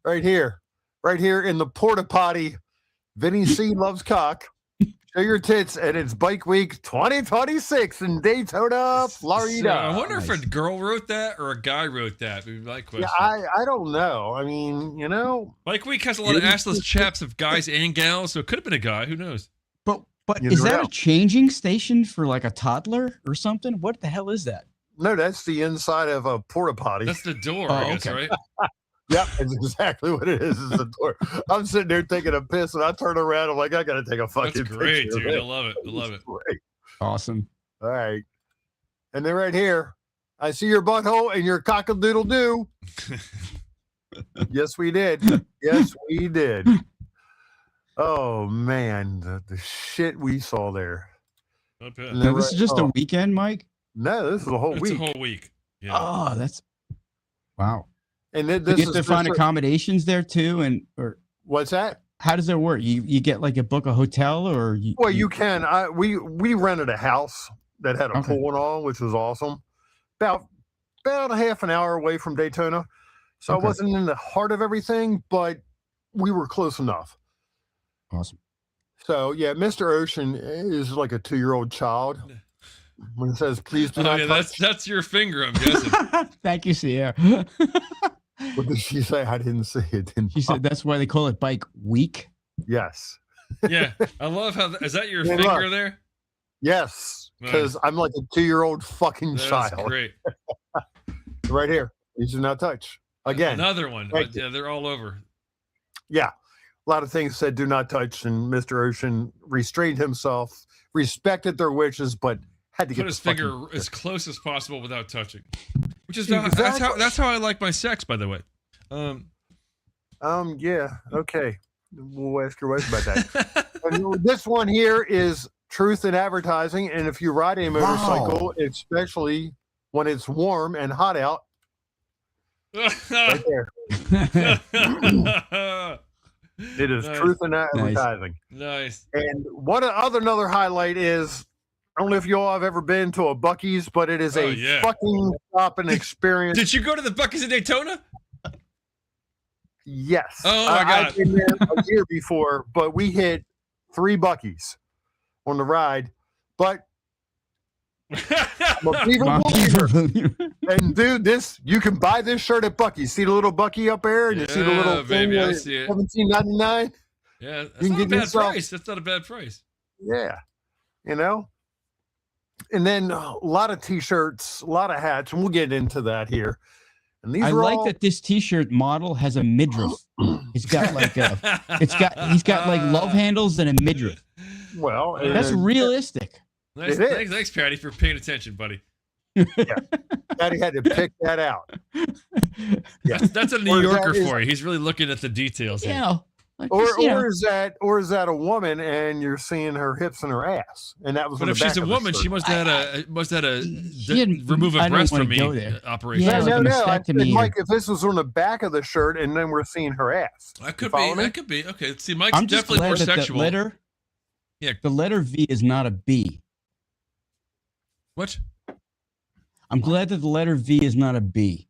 Right here in the porta potty. Vinny C loves cock. Show your tits, and it's Bike Week 2026 in Daytona, Florida. So, I wonder if a girl wrote that or a guy wrote that. Would be my question. Yeah, I don't know. I mean, Bike Week has a lot of assless chaps of guys and gals, so it could have been a guy. Who knows? But You is never that know. a changing station for like a toddler or something? What the hell is that? no, that's the inside of a porta potty. That's the door, Oh, I guess, okay. right? Yep, that's exactly what it is. It's the door. I'm sitting there taking a piss, and I turn around. I'm like, I got to take a fucking That's great, picture of dude. I it. love it. I love it. Great. Awesome. All right. And then right here, I see your butthole and your cock-a-doodle-doo. Yes, we did. Yes, we did. Oh, man. The shit we saw there. Not bad. And Now, then this is just a oh, weekend, Mike? No, this is a whole It's week. a whole week. Yeah. Oh, that's wow. And then You this get is to find just accommodations there too, or what's that? how does it work? You get like a book a hotel or you? Well, you can. We rented a house that had a Okay. pool and all, which was awesome. About a half an hour away from Daytona, so Okay. I wasn't in the heart of everything, but we were close enough. Awesome. So yeah, Mr. Ocean is like a 2-year-old child. When it says please do Oh, not yeah, touch, that's your finger, I'm guessing. Thank you, Sierra. what did she say? I didn't see it. She said that's why they call it Bike Week. Yes. Yeah, I love how. Is that your Hey, finger look. there? Yes, because Nice. I'm like a 2-year-old fucking That's child. great. Right here. Please do not touch. Again. Another one. Thank Yeah, they're all over. Yeah. A lot of things said do not touch, and Mr. Ocean restrained himself, respected their wishes, but had to Put get his the fucking- finger as close as possible without touching. Which is Exactly. that's how I like my sex, by the way. Yeah. Okay. We'll ask your wife about that. And this one here is truth in advertising, and if you ride a motorcycle, especially when it's warm and hot out, right there. It is Nice. truth in advertising. Nice. And another highlight is, I don't know if you all have ever been to a Buc-ee's, but it is Oh, a yeah. fucking shopping experience. Did you go to the Buc-ee's in Daytona? Yes. Oh, my God. I've been there a year before, but we hit 3 Buc-ee's on the ride. But I'm a believer. And dude, you can buy this shirt at Buc-ee's. See the little Buc-ee up there, and you see the Yeah, little thing baby, I at see it. $17.99. Yeah, that's You can not a get bad yourself- price. That's not a bad price. Yeah, and then a lot of t-shirts, a lot of hats, and we'll get into that here. And these I are like all, that this T-shirt model has a midriff. He's got like he's got like love handles and a midriff. Well, That's realistic. Nice. It is. Thanks, Patty, for paying attention, buddy. Daddy had to pick that out. Yeah, That's a New Or that Yorker is- for you. He's really looking at the details. here. Yeah. Like Or just, you know, is that a woman and you're seeing her hips and her ass, and that was. But on if the she's back a of the woman, she shirt. must have had a She didn't- remove a I don't breast wanna from me go there. operation. Yeah, like a I mastectomy said, or- Mike, if this was on the back of the shirt and then we're seeing her ass, That could follow be. me? That could be. Okay. See, Mike's I'm just definitely glad more that sexual. the letter. Yeah. The letter V is not a B. What? I'm glad that the letter V is not a B,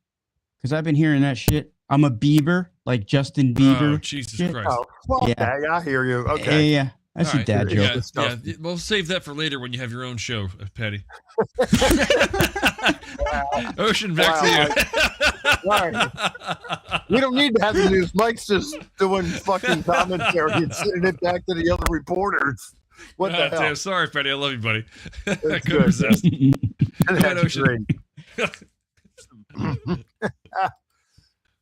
because I've been hearing that shit. I'm a Bieber, like Justin Bieber. Oh, Jesus shit. Christ. Oh, fuck Yeah. that. I hear you. Yeah, Okay. yeah. That's All a right. dad joke. Yeah, Good stuff. yeah. We'll save that for later when you have your own show, Patty. Ocean, back to you. All right. We don't need to have the news. Mike's just doing fucking commentary and sending it back to the other reporters. What the hell? Damn, sorry, Freddie. I love you, buddy. I couldn't good, resist. Go ahead, That's Ocean. great.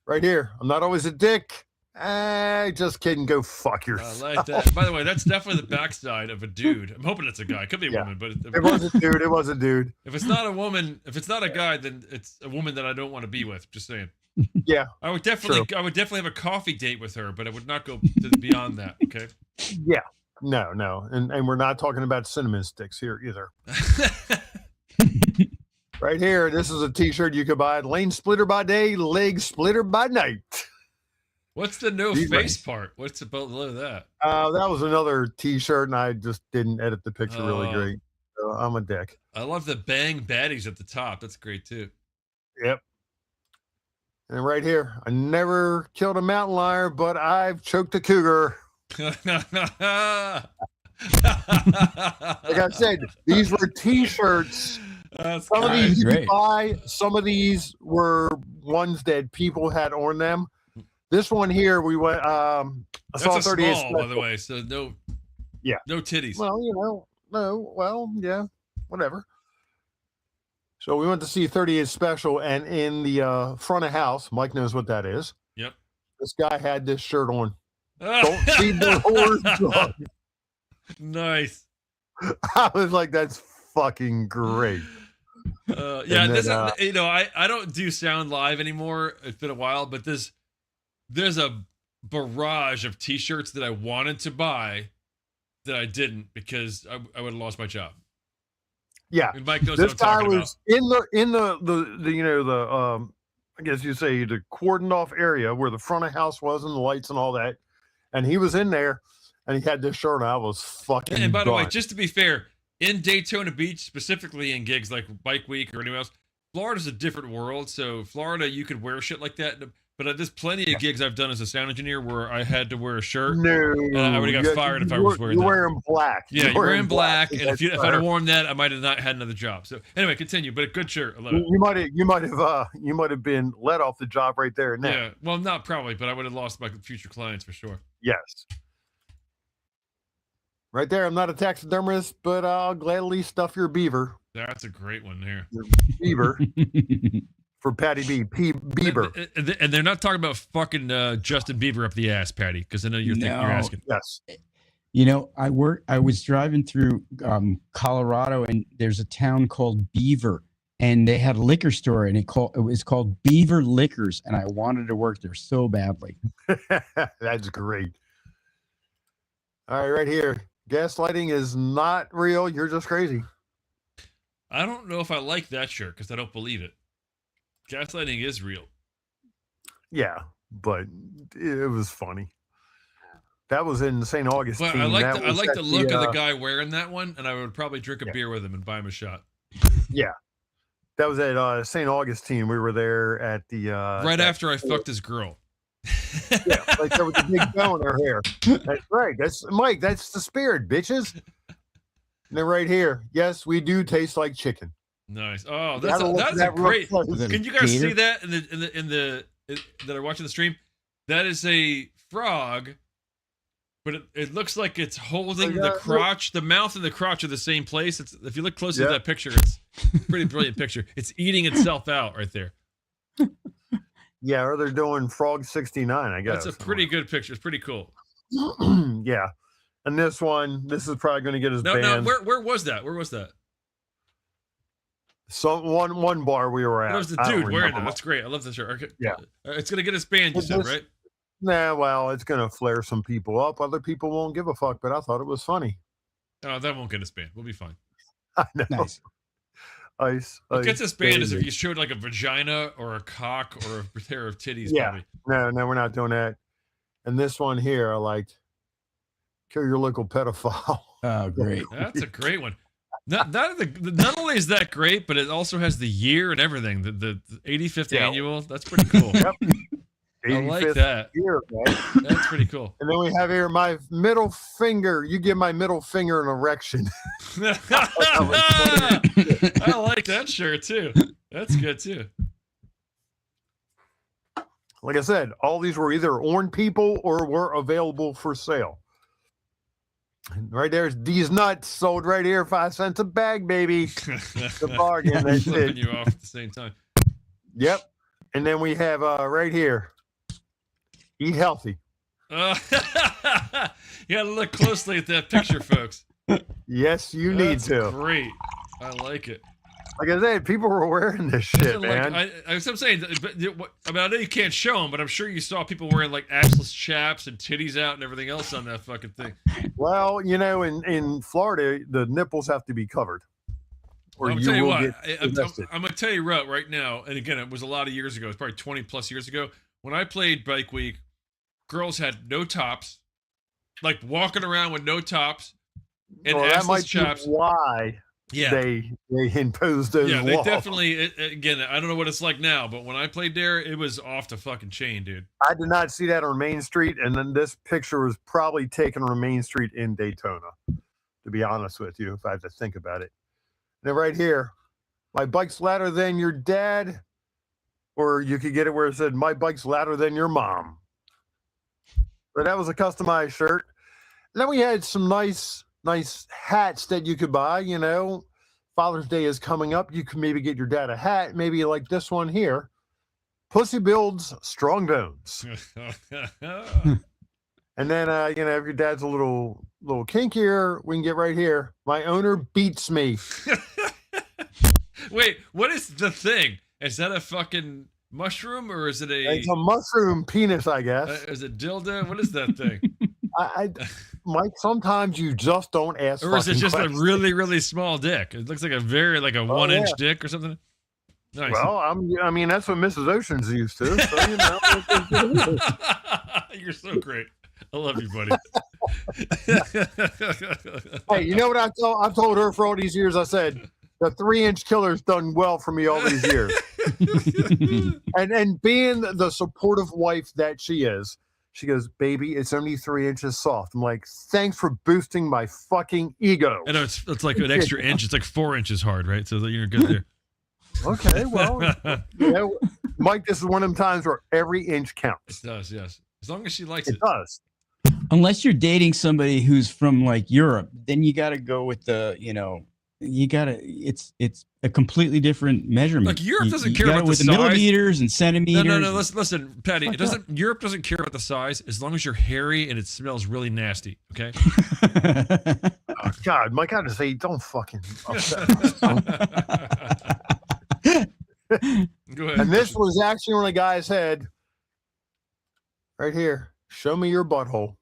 Right here. I'm not always a dick. Just kidding. Go fuck I yourself. like that. By the way, that's definitely the backside of a dude. I'm hoping it's a guy. It could be a woman, but It was a dude. It was a dude. if it's not a woman, if it's not a guy, then it's a woman that I don't want to be with. Just saying. Yeah. I would definitely have a coffee date with her, but I would not go beyond that. Okay. Yeah. No. And we're not talking about cinnamon sticks here either. Right here. This is a t-shirt you could buy. Lane splitter by day, leg splitter by night. What's the no These face part? What's below that? That was another t-shirt, and I just didn't edit the picture really Oh. great. So I'm a dick. I love the bang baddies at the top. That's great too. Yep. And right here, I never killed a mountain lion, but I've choked a cougar. Like I said, these were t-shirts. Some of these you could buy. Some of these were ones that people had on them. This one here, we went. I saw That's a 38 small, by the special. way. So no. Yeah. No titties. Well, no. Well, yeah, whatever. So we went to see 38 special, and in the front of house, Mike knows what that is. Yep. This guy had this shirt on. Don't feed the horse dog. Nice. I was like, that's fucking great. Yeah, And this then, I don't do sound live anymore. It's been a while, but there's a barrage of t-shirts that I wanted to buy that I didn't because I would have lost my job. Yeah, And Mike knows this what I'm guy talking was in the I guess you say the cordoned off area where the front of house was and the lights and all that, and he was in there, and he had this shirt. And I was fucking. And by the way, done. just to be fair, in Daytona Beach, specifically in gigs like Bike Week or anywhere else, Florida's a different world. So Florida, you could wear shit like that. But there's plenty of gigs I've done as a sound engineer where I had to wear a shirt. No, and I would have got fired if I was wearing you're that. wearing black. Yeah, you're wearing black, and That's if I'd fair. have worn that, I might have not had another job. So anyway, continue. But a good shirt, I love it. You might have been let off the job right there and then. Yeah, well, not probably, but I would have lost my future clients for sure. Yes. Right there, I'm not a taxidermist, but I'll gladly stuff your beaver. That's a great one there. Your beaver for Patty B. Bieber. And they're not talking about fucking Justin Bieber up the ass, Patty, because I know you're thinking you're No. asking. Yes. You know, I was driving through Colorado, and there's a town called Beaver, and they had a liquor store, and it was called Beaver Liquors, and I wanted to work there so badly. That's great. All right, right here. Gaslighting is not real. You're just crazy. I don't know if I like that shirt because I don't believe it. Gaslighting is real. Yeah, but it was funny. That was in St. Augustine. But I like That I was like at the look of the guy wearing that one, and I would probably drink a beer with him and buy him a shot. Yeah. That was at St. Augustine. We were there at the Right after I fucked his girl. Yeah, like there with the big bow in her hair. That's right. That's Mike. That's the spirit, bitches. And then right here, yes, we do taste like chicken. Nice. Oh, You that's gotta look that's at a that real great. close. Can you guys see Gator? that that are watching the stream? That is a frog, but it looks like it's holding the crotch. The mouth and the crotch are the same place. It's if you look closely at that picture, it's a pretty brilliant picture. It's eating itself out right there. Yeah, or they're doing Frog 69, I guess. That's a pretty good picture. It's pretty cool. Yeah. And this is probably going to get us No, banned. where was that? Where was that? One bar we were at. That was the I don't dude wearing remember. that. That's great. I love this shirt. Okay. Yeah. It's gonna get us banned, you said, right? Nah, well, it's going to flare some people up. Other people won't give a fuck, but I thought it was funny. Oh, that won't get us banned. We'll be fine. I know. Nice. What gets us banned is if you showed like a vagina or a cock or a pair of titties. Yeah. Probably. No, we're not doing that. And this one here, I liked. Kill your local pedophile. Oh, great. That's a great one. Not only is that great, but it also has the year and everything. The 85th annual. That's pretty cool. Yep. I like 85th that. year, man. That's pretty cool. And then we have here my middle finger. You give my middle finger an erection. I like that shirt too. That's good too. Like I said, all these were either on people or were available for sale. Right there's these nuts sold right here, 5 cents a bag, baby. The bargain. That's Flipping it. you off at the same time. Yep. And then we have right here. Eat healthy. You gotta look closely at that picture, folks. Yes, you need That's to. Great. I like it. Like I said, people were wearing this shit, man. I'm saying, but, I mean, I know you can't show them, but I'm sure you saw people wearing like assless chaps and titties out and everything else on that fucking thing. Well, you know, in Florida, the nipples have to be covered, or I'm you tell you will what, get I'm arrested. gonna tell you right now, and again, it was a lot of years ago. It's probably 20 plus years ago. When I played Bike Week, girls had no tops, like walking around with no tops and Well, that assless might chaps. be why they imposed those Yeah, they laws. definitely. Again, I don't know what it's like now, but when I played there, it was off the fucking chain, dude. I did not see that on Main Street, and then this picture was probably taken on Main Street in Daytona, to be honest with you, if I have to think about it. Then right here, my bike's louder than your dad, or you could get it where it said, my bike's louder than your mom. But that was a customized shirt. And then we had some nice hats that you could buy, you know. Father's Day is coming up. You can maybe get your dad a hat, maybe like this one here. Pussy builds strong bones. And then, you know, if your dad's a little kinkier, we can get right here. My owner beats me. Wait, what is the thing? Is that a fucking mushroom or is it a? It's a mushroom penis, I guess. Is it dildo? What is that thing? Mike, sometimes you just don't ask. Or is it just questions. a really, really small dick? It looks like a 1-inch dick or something. Nice. Well, I mean, that's what Mrs. Ocean's used to. So, you know. You're so great. I love you, buddy. Hey, you know what I've told her for all these years? I said, the 3-inch killer's done well for me all these years. and being the supportive wife that she is, she goes, baby, it's only 3 inches soft. I'm like, thanks for boosting my fucking ego. I know it's like an extra inch. It's like 4 inches hard, right? So you're good there. Okay, well, you know, Mike, this is one of them times where every inch counts. It does, yes. As long as she likes it. It does. Unless you're dating somebody who's from like Europe, then you got to go with the, you know, it's a completely different measurement. Look, Europe doesn't you care got about it with the the size. millimeters and centimeters. No. Listen, Patty. Europe doesn't care about the size as long as you're hairy and it smells really nasty. Okay. Oh, God, Mike, I gotta say, don't fucking upset us. Go ahead. And this was actually on a guy's head. Right here. Show me your butthole.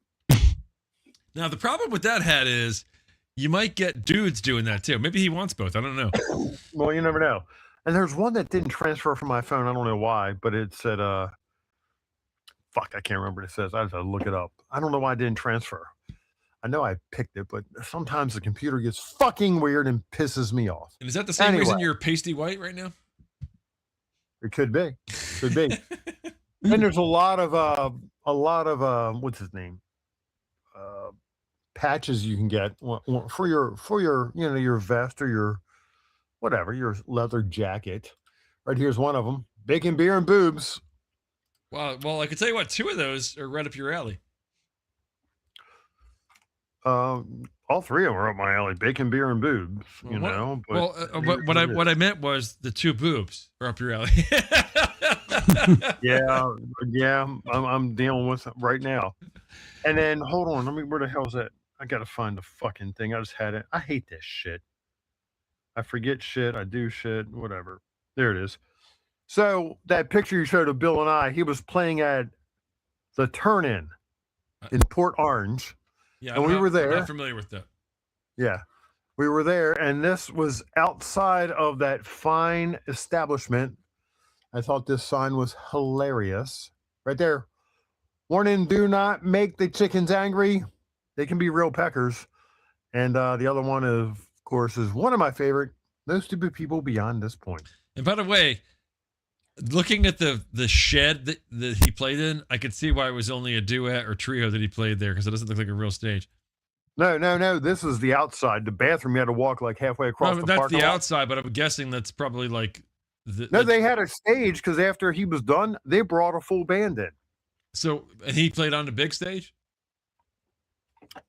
Now the problem with that hat is you might get dudes doing that too. Maybe he wants both. I don't know. Well, you never know. And there's one that didn't transfer from my phone. I don't know why, but it said, fuck, I can't remember what it says. I have to look it up. I don't know why it didn't transfer. I know I picked it, but sometimes the computer gets fucking weird and pisses me off. And is that the same reason you're pasty white right now? It could be. Could be. And there's a lot of what's his name? Patches you can get for your you know, your vest or your whatever, your leather jacket. Right here's one of them. Bacon, beer, and boobs. Well, I could tell you what, 2 of those are right up your alley. All 3 of them are up my alley. Bacon, beer, and boobs. You know. But what I meant was the 2 boobs are up your alley. yeah. I'm dealing with it right now. And then hold on, where the hell's that? I gotta find the fucking thing. I just had it. I hate this shit. I forget shit. I do shit. Whatever. There it is. So that picture you showed of Bill and I, he was playing at the Turn-In in Port Orange. Yeah, and we were there. I'm not familiar with that. Yeah, we were there, and this was outside of that fine establishment. I thought this sign was hilarious. Right there. Warning, do not make the chickens angry. They can be real peckers. And the other one, of course, is one of my favorite. No stupid people beyond this point. And by the way, looking at the shed that he played in, I could see why it was only a duet or trio that he played there, because it doesn't look like a real stage. No. This is the outside. The bathroom, you had to walk like halfway across the that's parking the lot. outside, but I'm guessing that's probably like they had a stage because after he was done, they brought a full band in. So, and he played on the big stage?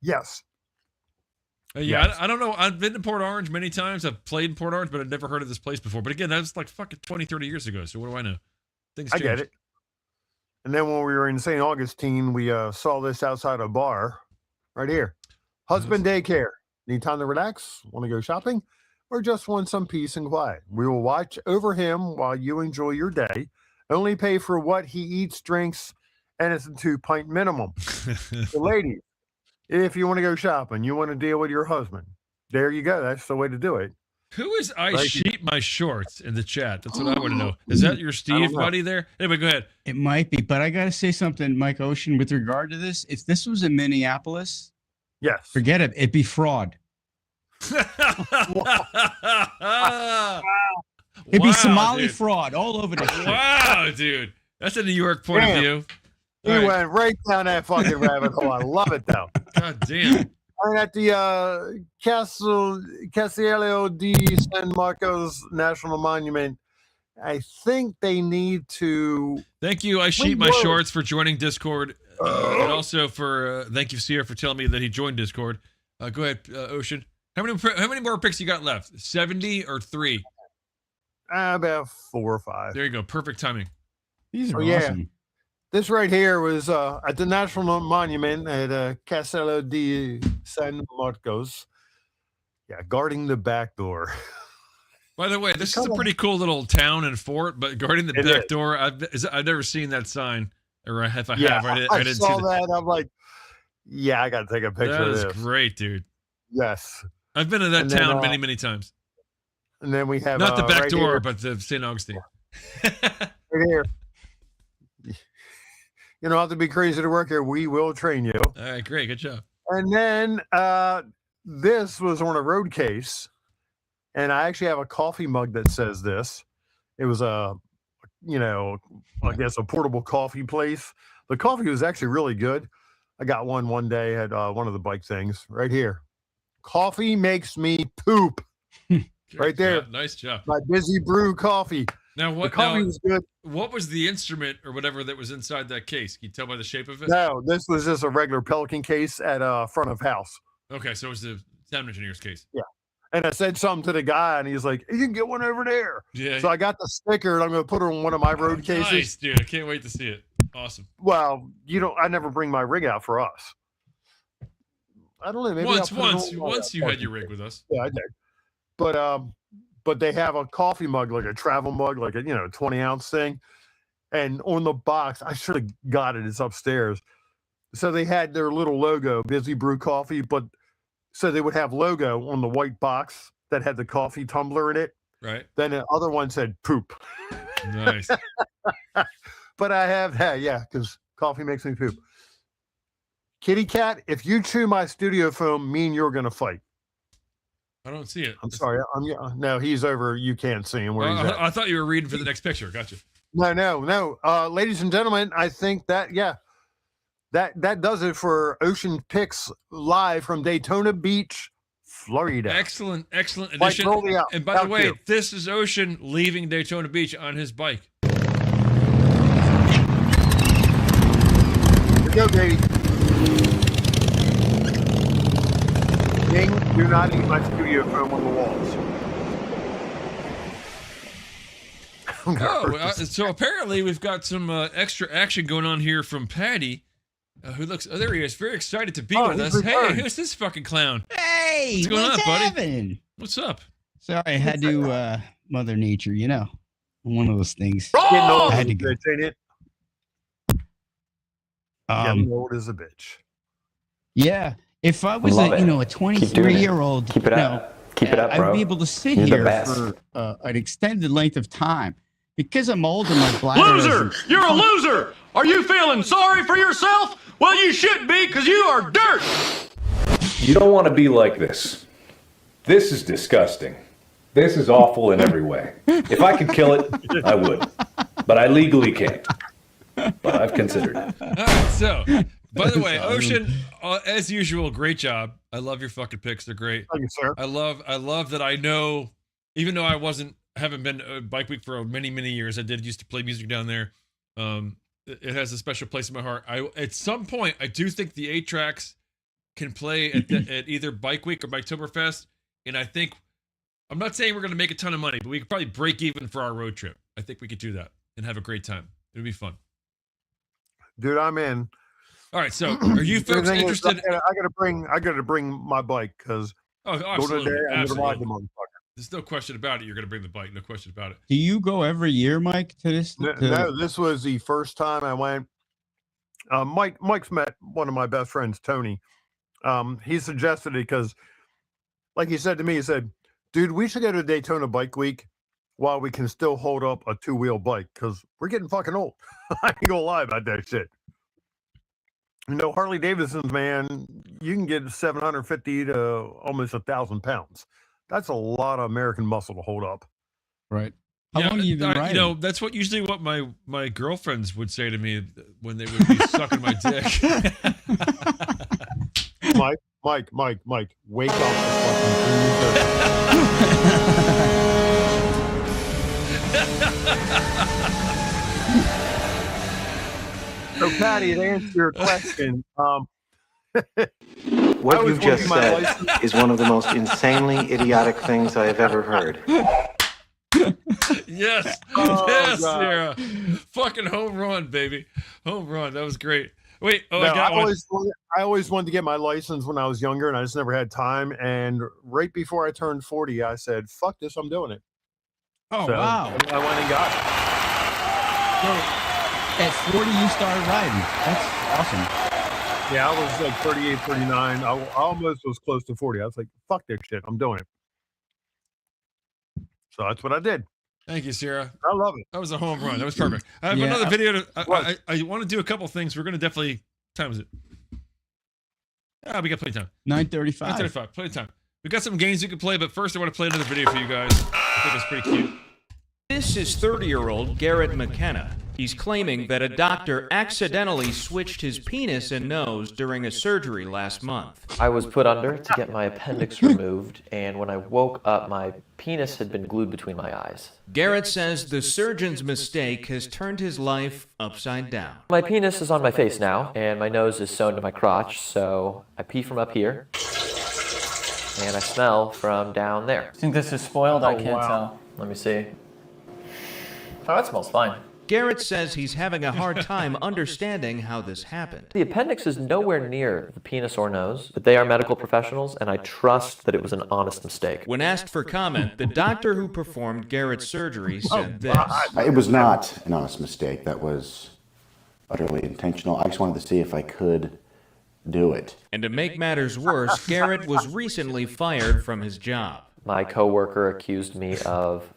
Yes. Yeah, Yes. I don't know. I've been to Port Orange many times. I've played in Port Orange, but I've never heard of this place before. But again, that was like fucking 20, 30 years ago. So what do I know? Things I change. get it. And then when we were in St. Augustine, we saw this outside a bar right here. Husband daycare. Need time to relax? Want to go shopping? Or just want some peace and quiet? We will watch over him while you enjoy your day. Only pay for what he eats, drinks, and it's a 2-pint minimum. The ladies, if you want to go shopping, you want to deal with your husband. There you go. That's the way to do it. Who is I Right. sheet my shorts in the chat? That's what I want to know. Is that your Steve know. buddy there? Anyway, go ahead. It might be, but I got to say something, Mike Ocean, with regard to this. If this was in Minneapolis, Yes. forget it. It'd be fraud. It'd be Wow, Somali dude. fraud all over the shit. Wow, dude. That's a New York point Damn. of view. He All right. went right down that fucking rabbit hole. I love it, though. God damn. And at the Castello di San Marcos National Monument, I think they need to. Thank you, I sheet my shorts, for joining Discord. And also for, thank you, Sierra, for telling me that he joined Discord. Go ahead, Ocean. How many more picks you got left? 70 or 3? About 4 or 5. There you go. Perfect timing. These are Oh, yeah. awesome. This right here was at the National Monument at Castello di San Marcos. Yeah, guarding the back door. By the way, this is a pretty cool little town and fort, but guarding the It back is. door, I've never seen that sign. Or if I Yeah, have, I didn't saw see that. I'm like, yeah, I got to take a picture That of is this. great, dude. Yes. I've been to that And then, town many, many times. And then we have Not the back right door, here, but the St. Augustine. right here. You don't have to be crazy to work here. We will train you. All right, great. Good job. And then this was on a road case, and I actually have a coffee mug that says this. It was I guess a portable coffee place. The coffee was actually really good. I got one day at one of the bike things right here. Coffee makes me poop. Right there. Nice job. My Busy Brew coffee. Now, The coffee was good. what was the instrument or whatever that was inside that case? Can you tell by the shape of it? No, this was just a regular Pelican case at front of house. Okay, so it was the sound engineer's case. Yeah. And I said something to the guy, and he's like, "You can get one over there." Yeah. So I got the sticker, and I'm going to put it on one of my road cases. Nice, dude. I can't wait to see it. Awesome. Well, I never bring my rig out for us. I don't know. Maybe Once I'll put it on once my you had fucking your rig with us. Yeah, I did. But they have a coffee mug, like a travel mug, like a 20-ounce thing. And on the box, I should have got it. It's upstairs. So they had their little logo, Busy Brew Coffee, but so they would have logo on the white box that had the coffee tumbler in it. Right. Then the other one said poop. Nice. But I have that, yeah, because coffee makes me poop. Kitty Cat, if you chew my studio phone, me and you're gonna fight. I don't see it. I'm sorry. No, he's over. You can't see him where he's at. I thought you were reading for the next picture. Gotcha. No. Ladies and gentlemen, I think that that does it for Ocean Picks live from Daytona Beach, Florida. Excellent Mike, edition. roll me out. And by the Out way, here. this is Ocean leaving Daytona Beach on his bike. Here we go, baby. King, do not eat my studio phone on the walls. So apparently we've got some extra action going on here from Patty, who looks. Oh, there he is. Very excited to be with he's us. Hey, returned. who's this fucking clown? Hey, What's going what's on, buddy? happening? What's up? Sorry, I had to Mother Nature, one of those things. Getting old I as had a to go. bitch, ain't it? Getting old as a bitch. Yeah, if I was Love a it. 23-year-old, Keep it up. Keep it up, I'd bro. be able to sit You're the here best. for an extended length of time because I'm old and my bladder. Loser! You're a loser! Are you feeling sorry for yourself? Well, you should be, because you are dirt! You don't want to be like this. This is disgusting. This is awful in every way. If I could kill it, I would. But I legally can't. But I've considered it. All right, so by the way, Ocean, as usual, great job. I love your fucking picks; they're great. Thank you, sir. I love that I know, even though I haven't been to Bike Week for many years. I did used to play music down there. It has a special place in my heart. At some point, I do think the 8 tracks can play at either Bike Week or Biketoberfest, and I think I'm not saying we're going to make a ton of money, but we could probably break even for our road trip. I think we could do that and have a great time. It would be fun. Dude, I'm in. All right, so are you folks interested? I gotta bring my bike because absolutely. I'm gonna ride the motherfucker. There's no question about it. You're gonna bring the bike. No question about it. Do you go every year, Mike, to this? No, this was the first time I went. Mike's met one of my best friends, Tony. He suggested it because, like he said to me, he said, "Dude, we should go to Daytona Bike Week while we can still hold up a two-wheel bike because we're getting fucking old." I ain't gonna lie about that shit. You know, Harley Davidsons, man, you can get 750 to almost 1,000 pounds. That's a lot of American muscle to hold up. Right. How long have you been riding? You know, that's usually what my girlfriends would say to me when they would be sucking my dick. Mike, wake up. So, Patty, to answer your question, what you've just said is one of the most insanely idiotic things I have ever heard. Yes, Oh, yes, God. Sarah. Fucking home run, baby. Home run. That was great. Wait, No, I got one. I always wanted to get my license when I was younger, and I just never had time. And right before I turned 40, I said, "Fuck this, I'm doing it." Oh, So, wow. I went and got it. At 40, you started riding. That's awesome. Yeah, I was like 38, 39. I almost was close to 40. I was like, "Fuck this shit, I'm doing it." So that's what I did. Thank you, Sarah. I love it. That was a home run. That was perfect. I have Yeah. another video. I want to do a couple things. We're going to definitely. What time is it? We got plenty of time. 9:35. 9:35. Plenty of time. We got some games we can play, but first I want to play another video for you guys. I think it's pretty cute. This is 30-year-old Garrett McKenna. He's claiming that a doctor accidentally switched his penis and nose during a surgery last month. I was put under to get my appendix removed, and when I woke up, my penis had been glued between my eyes. Garrett says the surgeon's mistake has turned his life upside down. My penis is on my face now, and my nose is sewn to my crotch, so I pee from up here, and I smell from down there. Think this is spoiled? I can't tell. Let me see. Oh, that smells fine. Garrett says he's having a hard time understanding how this happened. The appendix is nowhere near the penis or nose, but they are medical professionals, and I trust that it was an honest mistake. When asked for comment, the doctor who performed Garrett's surgery said this. It was not an honest mistake. That was utterly intentional. I just wanted to see if I could do it. And to make matters worse, Garrett was recently fired from his job. My coworker accused me of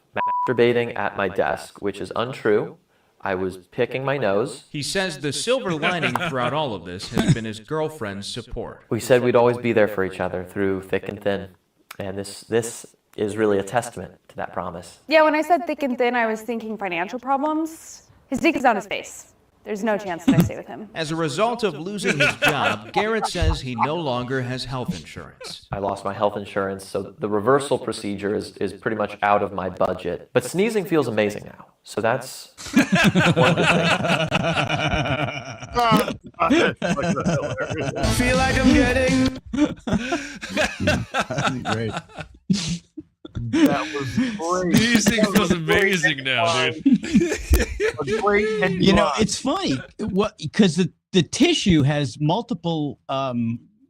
masturbating at my desk, which is untrue. I was picking my nose. He says the silver lining throughout all of this has been his girlfriend's support. We said we'd always be there for each other through thick and thin. And this is really a testament to that promise. Yeah, when I said thick and thin, I was thinking financial problems. His dick is on his face. There's no chance that I stay with him. As a result of losing his job, Garrett says he no longer has health insurance. I lost my health insurance, so the reversal procedure is pretty much out of my budget. But sneezing feels amazing now, so that's one good thing. Feel like I'm getting. Great. That was great. Sneezing feels amazing now, dude. You know, it's funny because the tissue has multiple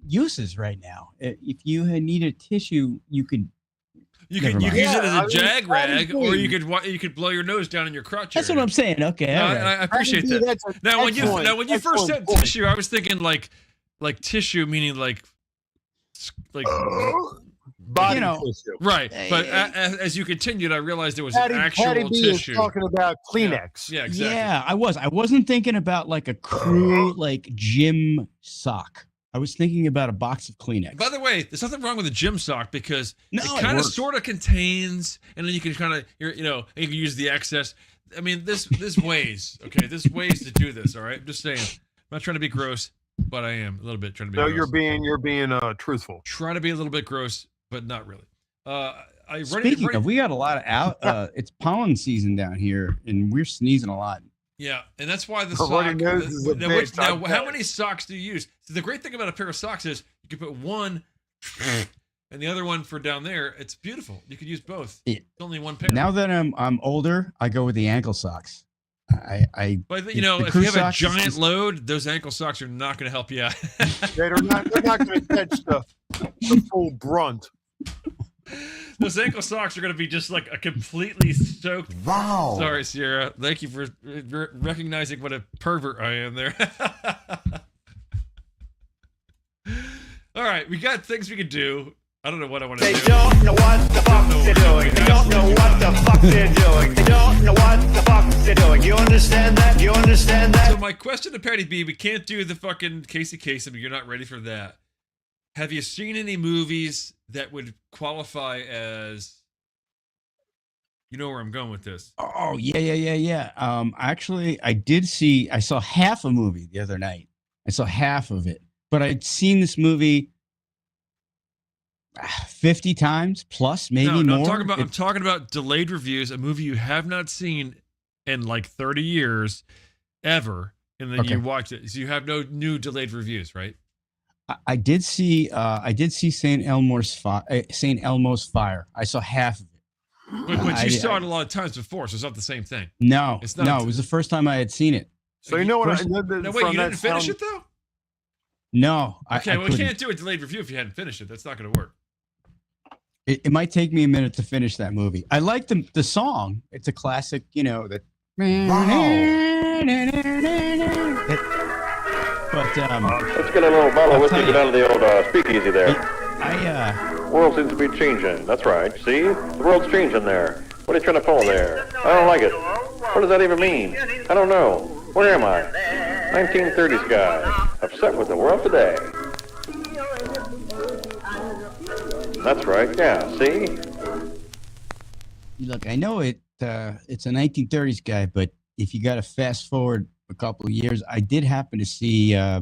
uses right now. If you need a tissue, you could use it as a jag rag, or you could blow your nose down in your crotch. That's what I'm saying. Okay, No, all right. I appreciate that. Now, when you first said tissue, I was thinking like tissue, meaning like body tissue. Right. But as you continued, I realized it was Patty actual B tissue. is talking about Kleenex. Yeah, exactly. Yeah, I wasn't thinking about like a crew like gym sock. I was thinking about a box of Kleenex. By the way, there's nothing wrong with a gym sock because it it kind of works. sort of contains, and then you can kind of, you can use the excess. I mean, this ways, okay? There's ways to do this, all right? I'm just saying. I'm not trying to be gross, but I am a little bit trying to be No, gross. you're being truthful. Trying to be a little bit gross, but not really. Speaking of, we got a lot of it's pollen season down here, and we're sneezing a lot. Yeah, and that's why the Running sock. nose is a bitch, Now, I how bet. many socks do you use? So the great thing about a pair of socks is You could put one and the other one for down there. It's beautiful. You could use both. It's only one pair. Now that I'm older, I go with the ankle socks. But you know, if you have a giant load, those ankle socks are not going to help you out. They're not going to catch the full brunt. Those ankle socks are going to be just like a completely soaked. Wow. Sorry, Sierra. Thank you for recognizing what a pervert I am there. All right, we got things we can do. I don't know what I want to do. They don't know what the fuck they're doing. They don't know what the fuck they're doing. They don't know what the fuck they're doing. You understand that? You understand that? So my question to Patty B, we can't do the fucking Casey Kasem. You're not ready for that. Have you seen any movies that would qualify as? You know where I'm going with this. Oh yeah. Actually, I saw half a movie the other night. I saw half of it, but I'd seen this movie 50 times plus, maybe no, more. I'm talking about delayed reviews, a movie you have not seen in like 30 years ever, and then you watch it. So you have no new delayed reviews, right? I did see St. Elmo's Fire. I saw half of it. But you saw it a lot of times before, so it's not the same thing. No, it's not. No, it was the first time I had seen it. So you know what? No, wait, you didn't finish it though? No. Okay, well, we can't do a delayed review if you hadn't finished it. That's not going to work. It might take me a minute to finish that movie. I like the song. It's a classic, you know, that. But let's get a little bottle of whiskey down to the old speakeasy there. World seems to be changing. That's right. See, the world's changing there. What are you trying to pull there? I don't like it. What does that even mean? I don't know. Where am I? 1930s guy, upset with the world today. That's right. Yeah. See. Look, I know it's a 1930s guy, but if you got to fast forward a couple of years, I did happen to see a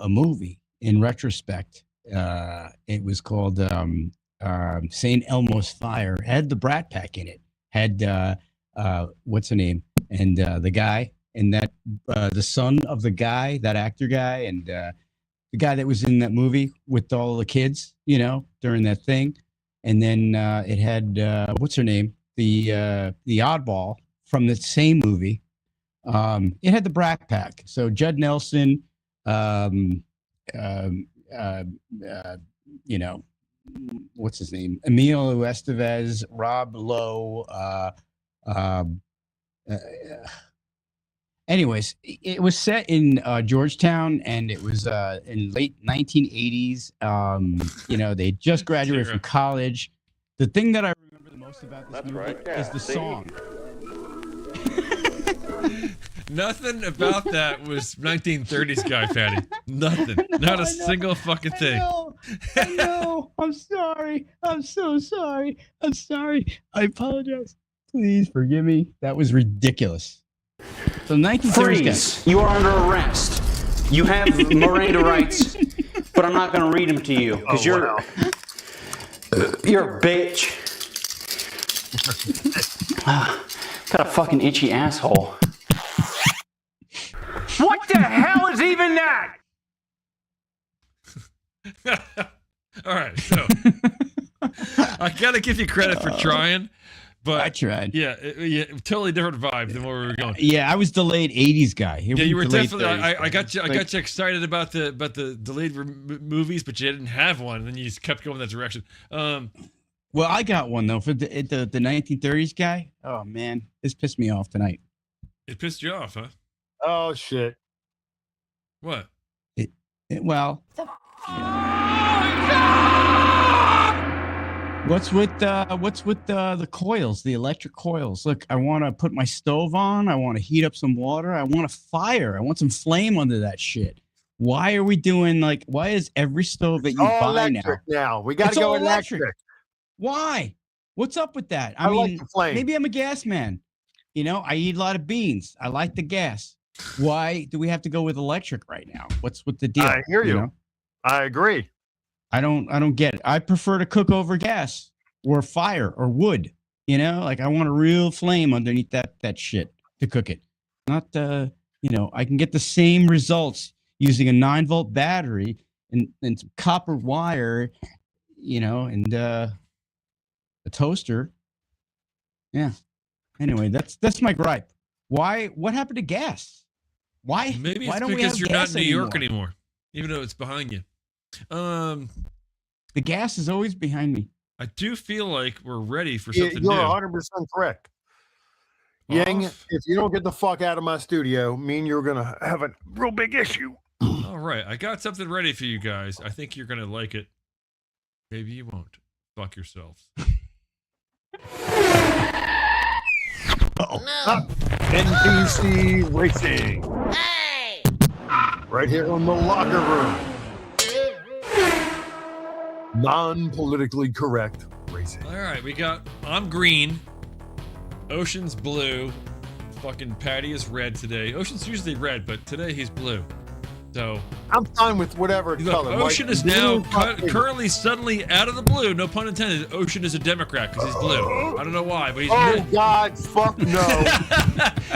movie in retrospect. It was called St. Elmo's Fire. It had the Brat Pack in it. Had what's the name? And the guy, and that the son of the guy, that actor guy, and the guy that was in that movie with all the kids, you know, during that thing. And then it had what's her name? The oddball from the same movie. It had the Brat Pack. So Judd Nelson, you know, what's his name? Emilio Estevez, Rob Lowe. Anyways, it was set in Georgetown, and it was in late 1980s. You know, they just graduated from college. The thing that I remember the most about this movie is the song. Nothing about that was 1930s guy, Patty. Nothing. Not a single fucking thing. I know. I'm sorry. I'm so sorry. I'm sorry. I apologize. Please forgive me. That was ridiculous. So 1930s Freeze. You are under arrest. You have Miranda rights, but I'm not going to read them to you because you're a bitch. Got a fucking itchy asshole. What the hell is even that? All right, so I gotta give you credit for trying, but I tried. Yeah, totally different vibe than where we were going. Yeah, I was delayed 80s guy. Yeah, you were definitely. I got you. I got you excited about the delayed movies, but you didn't have one, and then you just kept going that direction. Well, I got one though for the 1930s guy. Oh man, this pissed me off tonight. It pissed you off, huh? Oh shit! What? Well. What's with the coils, the electric coils? Look, I want to put my stove on. I want to heat up some water. I want a fire. I want some flame under that shit. Why are we doing why is every stove that you buy now? We got to go electric. Why? What's up with that? I mean, like the flame. Maybe I'm a gas man. You know, I eat a lot of beans. I like the gas. Why do we have to go with electric right now? What's with the deal? I hear you. Know? I agree. I don't get it. I prefer to cook over gas or fire or wood. You know, like I want a real flame underneath that shit to cook it. Not you know, I can get the same results using a 9-volt battery and some copper wire, and a toaster. Yeah. Anyway, that's my gripe. Why? What happened to gas? Why? Maybe why it's don't we because have you're not gas in New York anymore, even though it's behind you. The gas is always behind me. I do feel like we're ready for You're something new. 100% correct. Yang, if you don't get the fuck out of my studio, me and you're gonna have a real big issue. All right, I got something ready for you guys. I think you're gonna like it. Maybe you won't. Fuck yourselves. NPC Racing. Hey! Right here in the locker room. Non-politically correct racing. All right, I'm green. Ocean's blue. Fucking Patty is red today. Ocean's usually red, but today he's blue. So I'm fine with whatever color. Ocean is now currently suddenly out of the blue. No pun intended. Ocean is a Democrat because he's blue. I don't know why, but he's. Oh God, fuck no.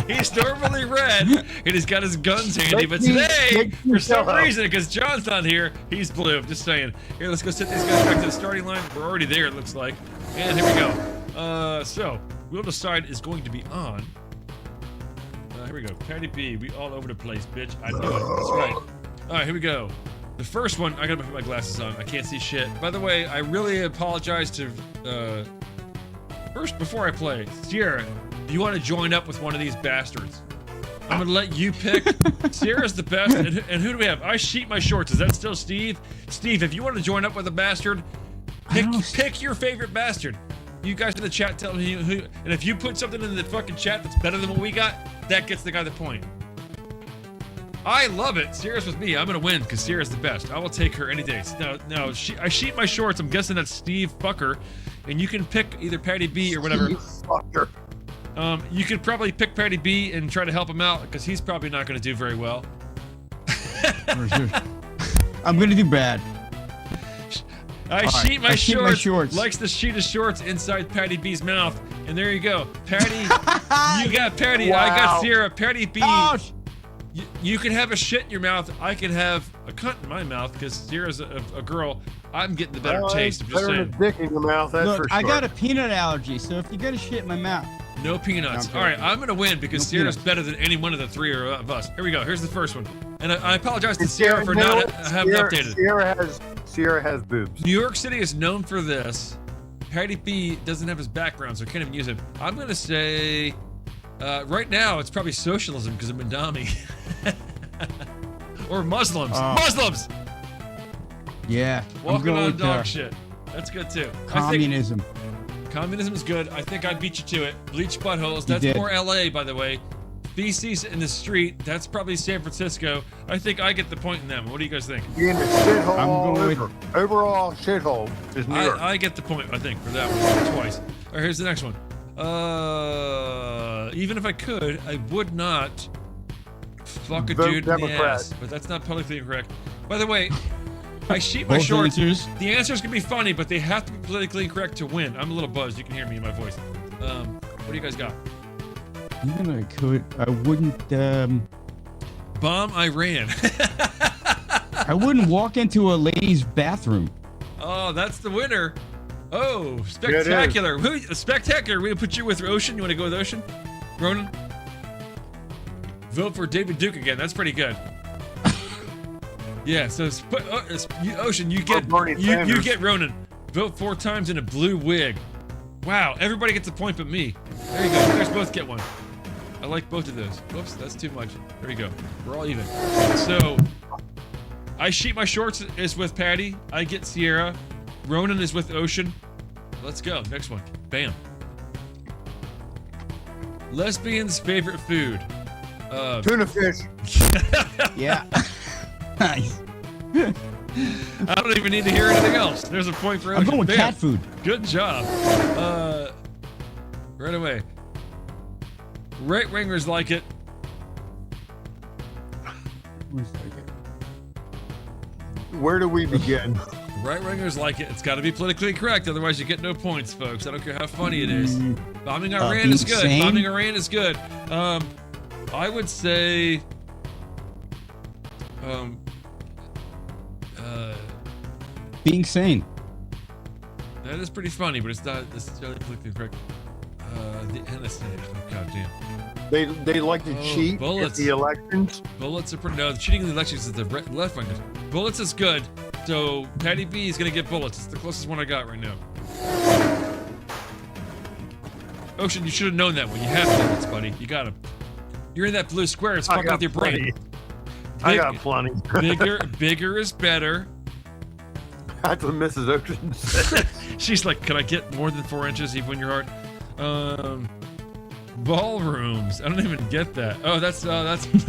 He's normally red, and he's got his guns handy. But today, for some reason, because John's not here, he's blue. I'm just saying. Here, let's go set these guys back to the starting line. We're already there, it looks like. And here we go. So Wheel Decide is going to be on. Here we go. Patty B, we all over the place, bitch. I knew it. That's right. All right, here we go. The first one, I gotta put my glasses on. I can't see shit. By the way, I really apologize to, first, before I play, Sierra, do you want to join up with one of these bastards? I'm gonna let you pick. Sierra's the best. And who do we have? I sheet my shorts. Is that still Steve? Steve, if you want to join up with a bastard, pick your favorite bastard. You guys in the chat tell me who, and if you put something in the fucking chat that's better than what we got, that gets the guy the point. I love it. Sierra's with me. I'm gonna win because Sierra's the best. I will take her any day. Now, I sheet my shorts. I'm guessing that's Steve Fucker, and you can pick either Patty B or whatever. Steve Fucker. You could probably pick Patty B and try to help him out because he's probably not gonna do very well. I'm gonna do bad. I sheet my shorts. Likes to sheet his shorts inside Patty B's mouth. And there you go. Patty, you got Patty. Wow. I got Sierra. Patty B, you can have a shit in your mouth. I can have a cunt in my mouth because Sierra's a girl. I'm getting the better taste. I'm just better saying. than a dick in your mouth, that's for sure. I got a peanut allergy, so if you get a shit in my mouth. No peanuts. All right, I'm going to win because Sierra's better than any one of the three of us. Here we go. Here's the first one. And I apologize to Sierra for not having updated. Sierra has boobs. New York City is known for this. Patty B doesn't have his background, so I can't even use it. I'm going to say, right now, it's probably socialism because of Mandami. Or Muslims. Muslims! Yeah. Walking on dog shit. That's good too. Communism. Communism is good. I think I beat you to it. Bleach buttholes. That's more LA, by the way. Feces in the street. That's probably San Francisco. I think I get the point in that one. What do you guys think? Being a shithole all over. Overall shithole is New York. I get the point, I think, for that one twice. All right, here's the next one. Even if I could, I would not fuck a dude in the ass. But that's not politically incorrect. By the way, I sheet my shorts. The answers can be funny, but they have to be politically incorrect to win. I'm a little buzzed. You can hear me in my voice. What do you guys got? Even I could, I wouldn't. Bomb Iran. I wouldn't walk into a lady's bathroom. Oh, that's the winner. Oh, spectacular. Spectacular. We're gonna put you with Ocean. You want to go with Ocean? Ronan? Vote for David Duke again. That's pretty good. Yeah, so Ocean, you get Ronan. Vote 4 times in a blue wig. Wow, everybody gets a point but me. There you go. You guys both get one. I like both of those. Whoops, that's too much. There we go. We're all even. So, I sheet my shorts is with Patty. I get Sierra. Ronan is with Ocean. Let's go. Next one. Bam. Lesbian's favorite food. Tuna fish. Yeah. Nice. I don't even need to hear anything else. There's a point for Ocean. I'm going with cat food. Good job. Right away. Right wingers like it. Where do we begin? Right wingers like it. It's got to be politically correct, otherwise you get no points, folks. I don't care how funny it is. Bombing Iran is good. Same. Bombing Iran is good. I would say. Being sane. That is pretty funny, but it's not necessarily politically correct. The NSA. Oh, God damn. They like to cheat at bullets. the elections. Bullets are pretty. No, the cheating in the elections is the left wingers. Bullets is good. So Patty B is gonna get bullets. It's the closest one I got right now. Ocean, you should have known that one. You have bullets, buddy. You got them. You're in that blue square. It's fucking with your brain. I got plenty. bigger is better. That's what Mrs. Ocean said. She's like, can I get more than 4 inches even when you're hard? Ballrooms. I don't even get that. Oh, that's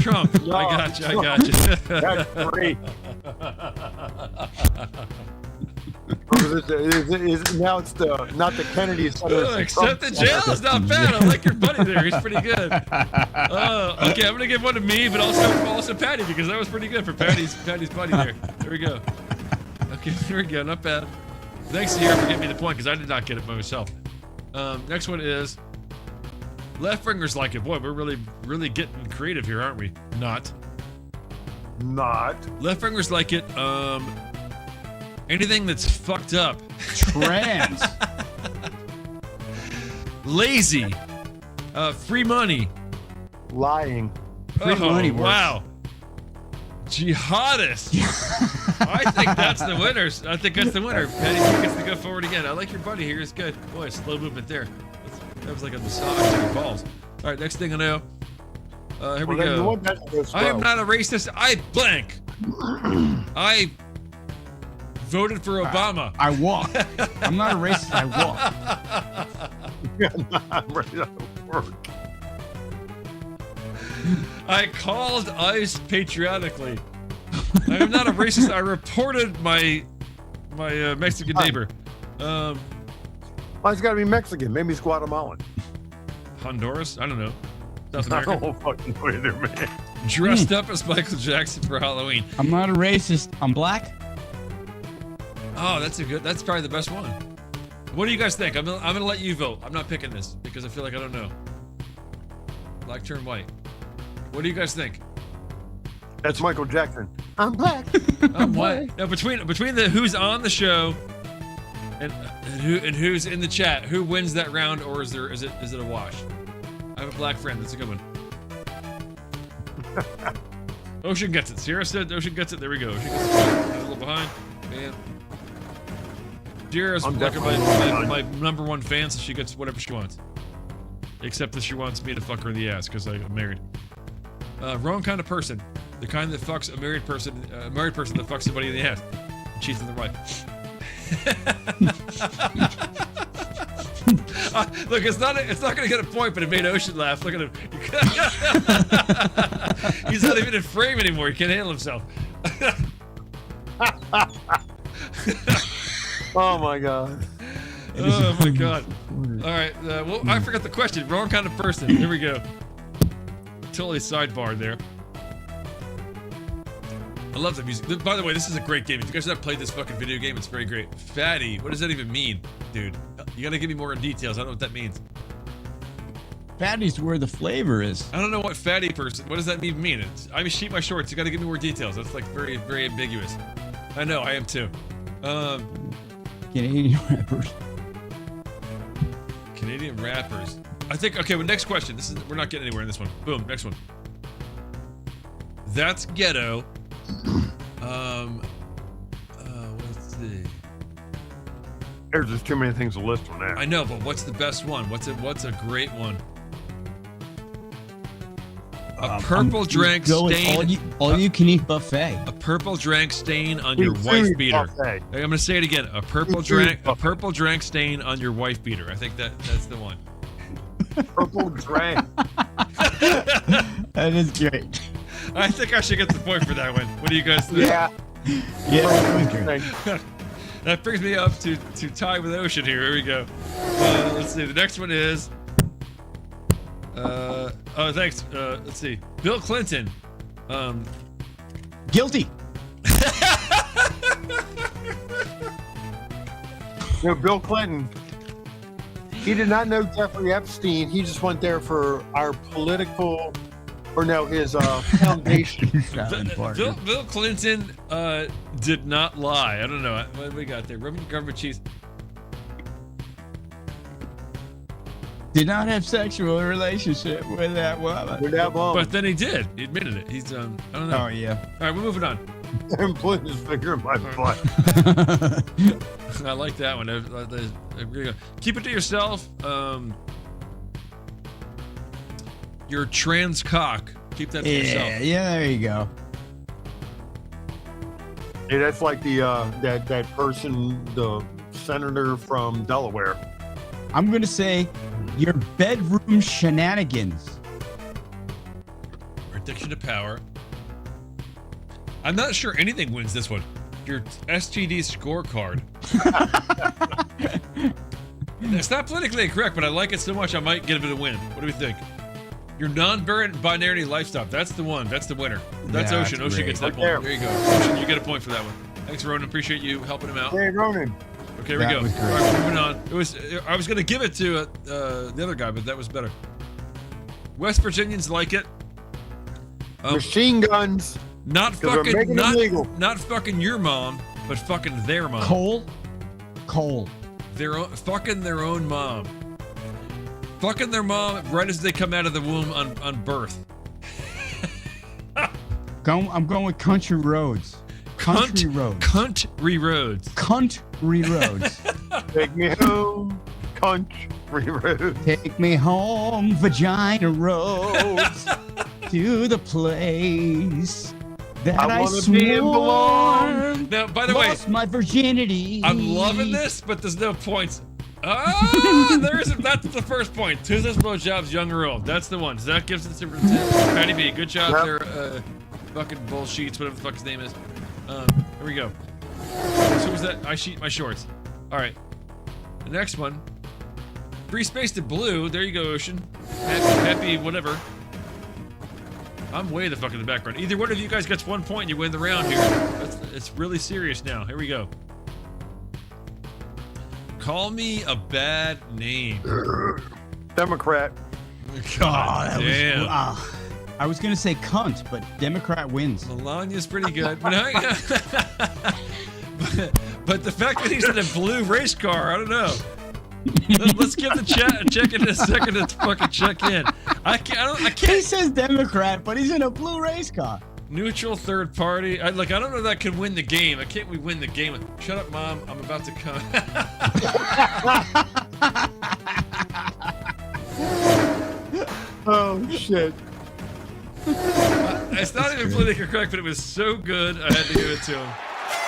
Trump. No, I got you. That's great. Now it's not the Kennedys. Except the jail is not bad. I like your buddy there. He's pretty good. Okay, I'm gonna give one to me, but also Patty because that was pretty good for Patty's buddy there. There we go. Okay, there we go. Not bad. Thanks, Sierra, for giving me the point because I did not get it myself. Next one is left wingers like it. Boy, we're really getting creative here, aren't we? Not. Left wingers like it. Anything that's fucked up. Trans. Lazy. Free money. Lying. Free money works. Wow. Jihadist. I think that's the winners. I think that's the winner. Patty gets to go forward again. I like your buddy here. It's good. Boy, slow movement there. That was like a massage to your balls. All right, next thing I know. Here we go. I am not a racist. I blank. I voted for Obama. I walk. I'm not a racist. I walk. I called ICE patriotically. I am not a racist. I reported my Mexican neighbor. Well, he's got to be Mexican. Maybe he's Guatemalan. Honduras? I don't know. South America? I don't fucking know either, man. Dressed up as Michael Jackson for Halloween. I'm not a racist. I'm black. Oh, that's probably the best one. What do you guys think? I'm gonna let you vote. I'm not picking this because I feel like I don't know. Black turned white. What do you guys think? That's Michael Jackson. I'm black. I'm white. Now between the who's on the show and who's in the chat, who wins that round, or is it a wash? I have a black friend. That's a good one. Ocean gets it. Sierra said Ocean gets it. There we go. Ocean gets it. A little behind. Man. Sierra's like my number one fan, so she gets whatever she wants. Except that she wants me to fuck her in the ass because I'm married. Wrong kind of person. The kind that fucks a married person that fucks somebody in the ass and cheats on their wife. Look, it's not gonna get a point, but it made Ocean laugh. Look at him. He's not even in frame anymore. He can't handle himself. Oh my god. Oh my god. All right. Well, I forgot the question. Wrong kind of person. Here we go. Totally sidebar there. I love the music. By the way, this is a great game. If you guys have played this fucking video game, it's very great. Fatty, what does that even mean, dude? You gotta give me more details. I don't know what that means. Fatty's where the flavor is. I don't know what fatty person. What does that even mean? I'm a sheet my shorts. You gotta give me more details. That's like very, very ambiguous. I know. I am too. Canadian rappers. Canadian rappers. I think. Okay. Well, next question. We're not getting anywhere in this one. Boom. Next one. That's ghetto. Let's see. There's just too many things to list on that. I know, but what's the best one? What's a great one? A purple drank stain. All you can eat buffet. A purple drank stain on your wife beater. I'm gonna say it again. A purple drank stain on your wife beater. I think that's the one. Purple drank. That is great. I think I should get the point for that one. What do you guys think? Yeah. That brings me up to tie with Ocean here. Here we go. Let's see. The next one is. Oh, thanks. Let's see. Bill Clinton. Guilty. No, Bill Clinton. He did not know Jeffrey Epstein. He just went there for our political or no, his foundation. Bill Clinton did not lie. I don't know what we got there. Roman government chiefs Did not have sexual relationship with that woman. But then he did. He admitted it. He's I don't know. Oh yeah. All right, we're moving on. I'm putting his finger in my butt. I like that one. Keep it to yourself. Your trans cock. Keep that to yourself. Yeah, there you go. Hey, that's like the that person, the senator from Delaware. I'm gonna say your bedroom shenanigans. Addiction to power. I'm not sure anything wins this one. Your STD scorecard. It's not politically incorrect, but I like it so much I might get a bit of win. What do we think? Your non-binary lifestyle. That's the one. That's the winner. That's Yeah, Ocean. that's Ocean great. gets that Right point. There you go. Ocean, you get a point for that one. Thanks, Ronan. Appreciate you helping him out. Hey, Ronan. Okay, here we That go. was All great. right, moving on. I was going to give it to the other guy, but that was better. West Virginians like it. Machine guns. Not 'Cause they're fucking making it legal. not fucking your mom, but fucking their mom. Cole. Fucking their own mom. Fucking their mom right as they come out of the womb on birth. I'm going with country roads. Country roads. Country roads. Country roads. Take me home, country road. Take me home, vagina roads, to the place that I wanna be and belong. swore. Now, by the way, Lost my virginity. I'm loving this, but there's no points. There isn't. That's the first point. Toothless blowjobs, young or old. That's the one. Zach Gibson, to Patty B. Good job there. Fucking bullsheets, whatever the fuck his name is. Here we go. So was that? I sheet my shorts. All right. The next one. Free space to blue. There you go, Ocean. Happy whatever. I'm way the fuck in the background. Either one of you guys gets 1 point and you win the round here. It's really serious now. Here we go. Call me a bad name. Democrat. God damn. I was gonna say cunt, but Democrat wins. Melania's pretty good. But the fact that he's in a blue race car, I don't know. Let's give the chat a check in a second to fucking check in. I can't. He says Democrat, but he's in a blue race car. Neutral third party. I don't know if that can win the game. I can't we win the game? Shut up, Mom. I'm about to come. Oh shit. It's not even politically correct, but it was so good I had to give it to him.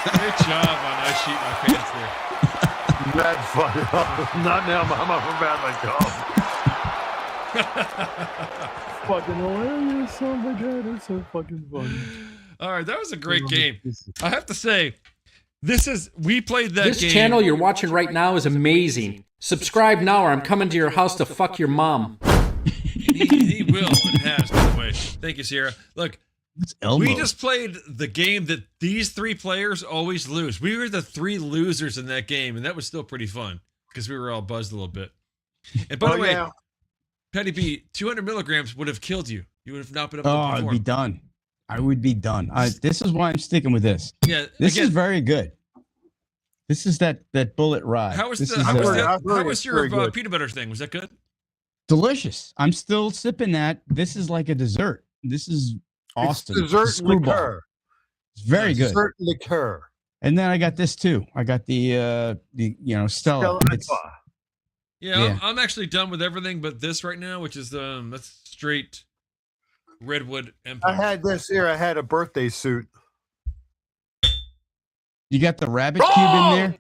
Great job on I sheet my pants there. That's funny. Not now, Mom. I'm about to go. Fucking hilarious. Oh my god, it's so fucking funny. All right, that was a great game. I have to say, we played that This game. channel you're watching right now is amazing. Subscribe now or I'm coming to your house to fuck your mom. He will and has, by the way. Thank you, Sierra. Look, we just played the game that these three players always lose. We were the three losers in that game, and that was still pretty fun because we were all buzzed a little bit. And by the way, Patty B, 200 milligrams would have killed you. You would have not been able to perform. I'd be done. I would be done. This is why I'm sticking with this. Yeah, This again, is very good. This is that bullet ride. How was This the, is, how was, uh, how was your peanut butter thing? Was that good? delicious? I'm still sipping that. This is like a dessert. This is Austin. It's dessert Screwball. liqueur. It's very good. Dessert liqueur. And then I got this too. I got the Stella. It's- Yeah, I'm actually done with everything but this right now, which is that's straight Redwood Empire. I had this here. I had a birthday suit. You got the rabbit cube in there?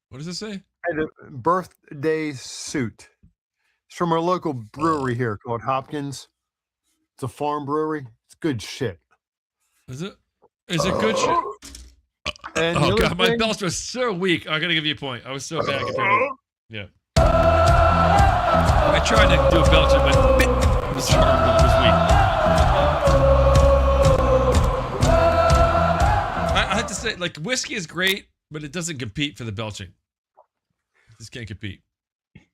What does it say? I had a birthday suit. It's from our local brewery here called Hopkins. It's a farm brewery. It's good shit. Is it? Is it good shit? And Oh the god, other my thing- belch was so weak. I gotta give you a point. I was so bad compared to yeah. I tried to do a belch, but it was horrible. It was weak. I had to say, like, whiskey is great, but it doesn't compete for the belching. This can't compete.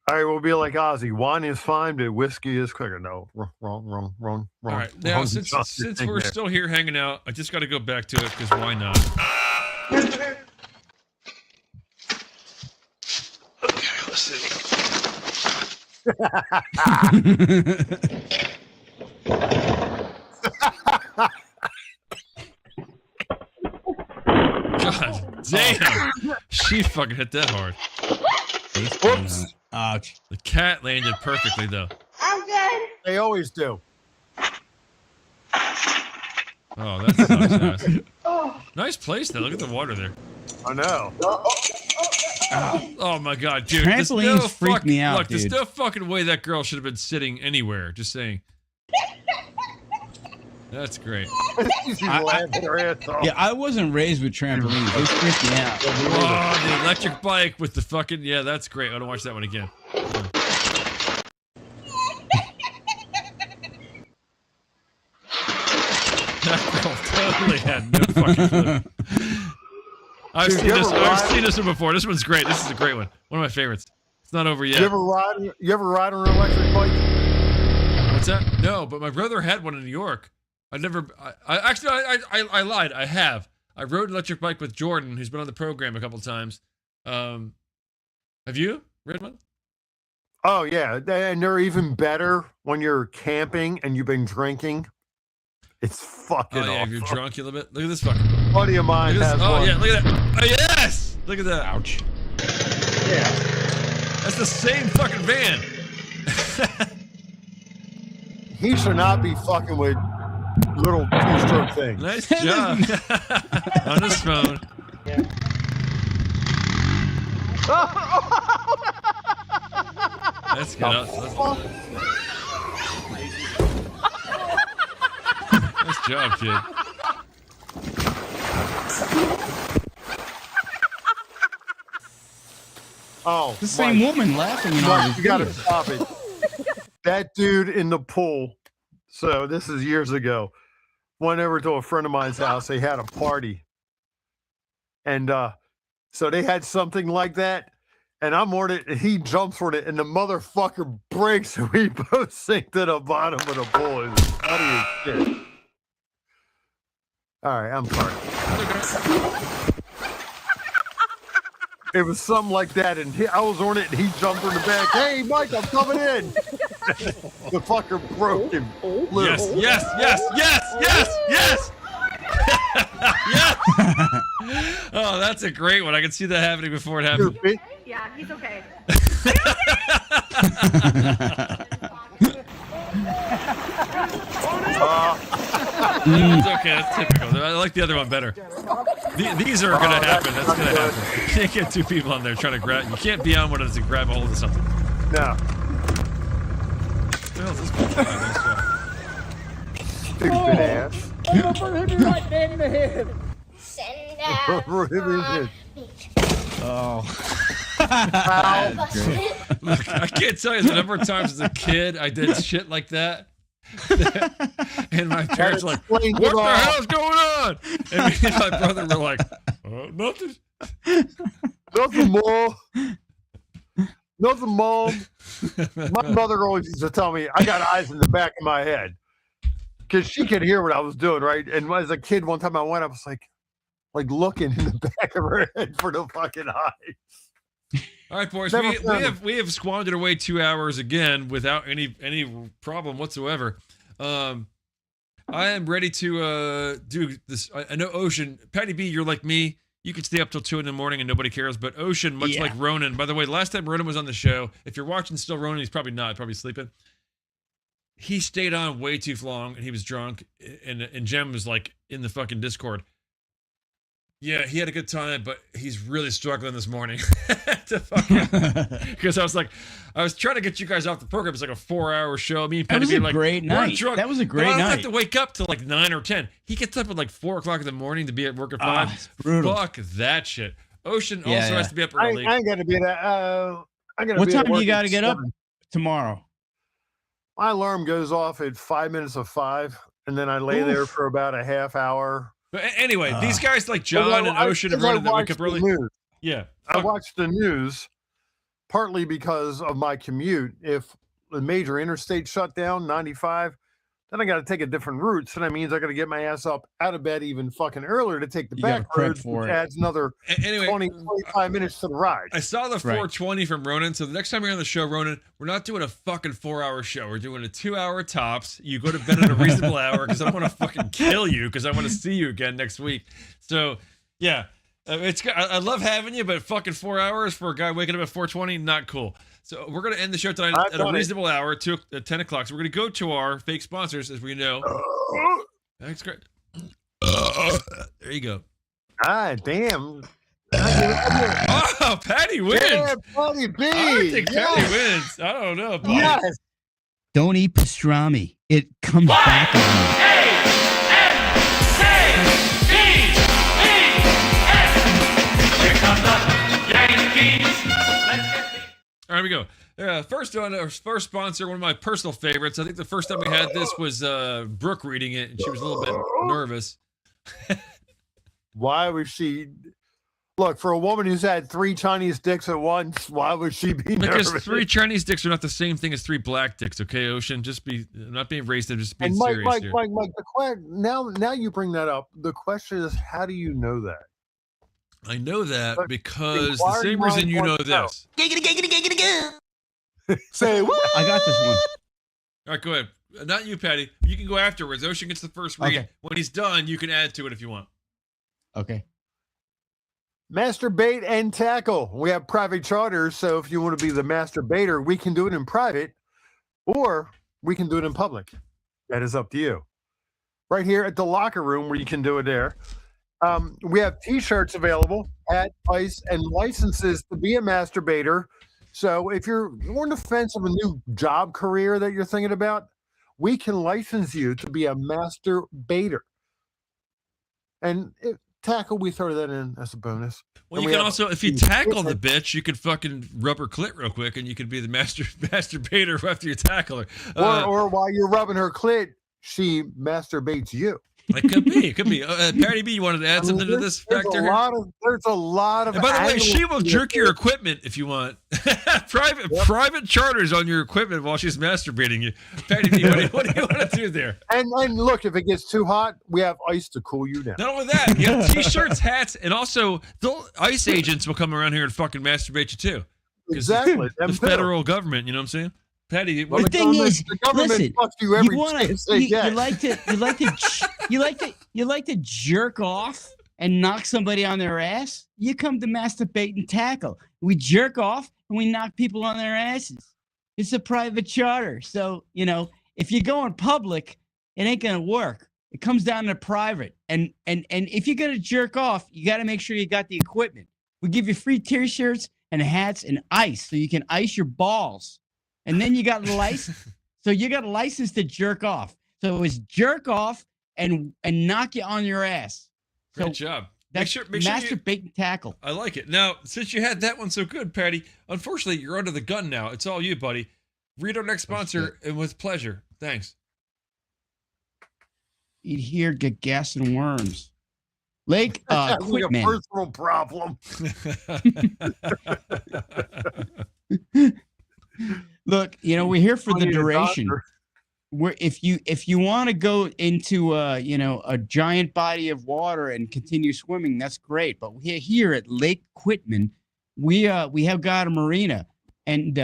All right, we'll be like Ozzy. Wine is fine, but whiskey is quicker. No, wrong. All right, now since we're still here hanging out, I just got to go back to it because why not? Okay, let's see. God damn! She fucking hit that hard. Whoops. Ouch. The cat landed perfectly though. I'm good. They always do. Oh, that's nice. Nice place though. Look at the water there. I know. Oh my god, dude! Trampolines freak me out, Look, there's dude. no fucking way that girl should have been sitting anywhere. Just saying. That's great. Yeah, I wasn't raised with trampolines. They freaked me out. Oh, the electric bike with the fucking that's great. I want to watch that one again. That girl totally had no fucking clue. I've seen this one before. This one's great. This is a great one. One of my favorites. It's not over yet. You ever ride on an electric bike? What's that? No, but my brother had one in New York. I lied. I have. I rode an electric bike with Jordan, who's been on the program a couple times. Have you ridden one? Oh yeah, and they're even better when you're camping and you've been drinking. It's fucking Oh yeah, if awesome. you're drunk a little bit. Look at this fucking. Buddy of mine Look at has this. Oh one. yeah, look at that. Oh yes, look at that. Ouch. Yeah. That's the same fucking van. He should not be fucking with little two-stroke things. Nice job. On his phone. That's good. Nice job, kid. Oh, The same woman laughing in all Mark, these you gotta videos. stop it. That dude in the pool. So this is years ago. Went over to a friend of mine's house. They had a party, and so they had something like that. And I'm on it, and he jumps on it, and the motherfucker breaks, and we both sink to the bottom of the pool. It was funny as shit. All right, I'm sorry. It was something like that, and I was on it, and he jumped in the back. Hey, Mike, I'm coming in. The fucker broke him. Yes, yes, yes, yes, yes, yes. Yes. Oh, that's a great one. I can see that happening before it happened. Yeah, he's okay. It's okay. That's typical. I like the other one better. These are gonna happen. That's gonna happen. You can't get two people on there trying to grab. You can't be on one of them to grab a hold of something. No. What the hell is this guy? Nice job. Stupid ass. Right in the head. Oh. Look, I can't tell you the number of times as a kid I did shit like that. And my parents were like, what the hell's going on? And me and my brother were like, nothing. Nothing more. Nothing, Mom. My mother always used to tell me I got eyes in the back of my head because she could hear what I was doing, right? And as a kid, one time I went, I was like looking in the back of her head for the fucking eyes. All right, boys, we have squandered away 2 hours again without any problem whatsoever. I am ready to do this. I know Ocean, Patty B, you're like me. You can stay up till 2 in the morning and nobody cares. But Ocean, much like Ronan, by the way, last time Ronan was on the show, if you're watching still Ronan, he's probably not, probably sleeping. He stayed on way too long and he was drunk. And Jem was like in the fucking Discord. Yeah, he had a good time, but he's really struggling this morning because I was trying to get you guys off the program. It's like a 4-hour show. Me and Penny being like, great night. That was a great I don't have night. to wake up till like 9 or 10. He gets up at like 4 o'clock in the morning to be at work at 5. It's brutal. Fuck that shit. Ocean Yeah, also yeah. has to be up I early. ain't gonna be that. I gotta. What be at time do work you got to at get up 7. tomorrow? My alarm goes off at 5 minutes of 5, and then I lay there for about a half hour. But anyway, these guys like John and Ocean and Ronan that wake up early. News. Yeah. I watch the news, partly because of my commute. If the major interstate shut down, 95, then I got to take a different route. So that means I got to get my ass up out of bed even fucking earlier to take the You gotta back prep roads, for which it. adds another Anyway, 25 minutes to the ride. I saw the 420 from Ronan. So the next time you're on the show, Ronan, we're not doing a fucking 4-hour show. We're doing a 2-hour tops. You go to bed at a reasonable hour because I don't want to fucking kill you because I want to see you again next week. So yeah, I love having you, but fucking 4 hours for a guy waking up at 420, not cool. So we're gonna end the show tonight at a reasonable hour, 10 o'clock. So we're gonna go to our fake sponsors, as we know. That's great. There you go. Ah, damn. Oh, Patty wins. Yeah, Patty B. I think Yes. Patty wins. I don't know. Buddy. Yes. Don't eat pastrami. It comes back on you. Here come the Yankees. All right, we go. First one, our first sponsor, one of my personal favorites. I think the first time we had this was Brooke reading it, and she was a little bit nervous. Why was she? Look, for a woman who's had 3 Chinese dicks at once, why would she be Because nervous? 3 Chinese dicks are not the same thing as 3 black dicks, okay, Ocean? Just be not being racist, just being And Mike, serious Mike, here. Mike, Mike, now you bring that up. The question is, how do you know that? I know that But because the inquiring same reason mind you know wants to know. this. Say what? I got this one. All right, go ahead. Not you, Patty. You can go afterwards. Ocean gets the first read. Okay. When he's done, you can add to it if you want. Okay. Masturbate and tackle. We have private charters, so if you want to be the masturbator, we can do it in private, or we can do it in public. That is up to you. Right here at the locker room, where you can do it there. We have T-shirts available, hat, ice, and licenses to be a masturbator. So if you're on the fence of a new job career that you're thinking about, we can license you to be a masturbator. And tackle, we throw that in as a bonus. Well, And you we can have- also, if you tackle the bitch, you could fucking rub her clit real quick, and you could be the masturbator after you tackle her. or while you're rubbing her clit, she masturbates you. It could be. It could be. Patty B, you wanted to add something to this factor here? There's a lot of. And by the way, angles she will to jerk it. your equipment if you want. Private charters on your equipment while she's masturbating you. Patty B, what do you want to do there? And look, if it gets too hot, we have ice to cool you down. Not only that, you have t-shirts, hats, and also the ICE agents will come around here and fucking masturbate you too. 'Cause Exactly. The them too. federal government, you know what I'm saying? Patty, Well, The thing is, the government listen, fucks you every wanna- chance they you get. like to jerk off and knock somebody on their ass. You come to masturbate and tackle. We jerk off and we knock people on their asses. It's a private charter, so if you go in public, it ain't gonna work. It comes down to private, and if you're gonna jerk off, you got to make sure you got the equipment. We give you free T-shirts and hats and ice, so you can ice your balls. And then you got the license. So you got a license to jerk off. So it was jerk off and knock you on your ass. Great job. Make That's sure masturbate and tackle. I like it. Now, since you had that one so good, Patty, unfortunately, you're under the gun now. It's all you, buddy. Read our next sponsor, and with pleasure. Thanks. Eat here, get gas and worms. Lake That's like a Quitman. personal problem. Look, we're here for the Funny duration. doctor. If you want to go into a giant body of water and continue swimming, that's great. But we're here at Lake Quitman. We have got a marina, and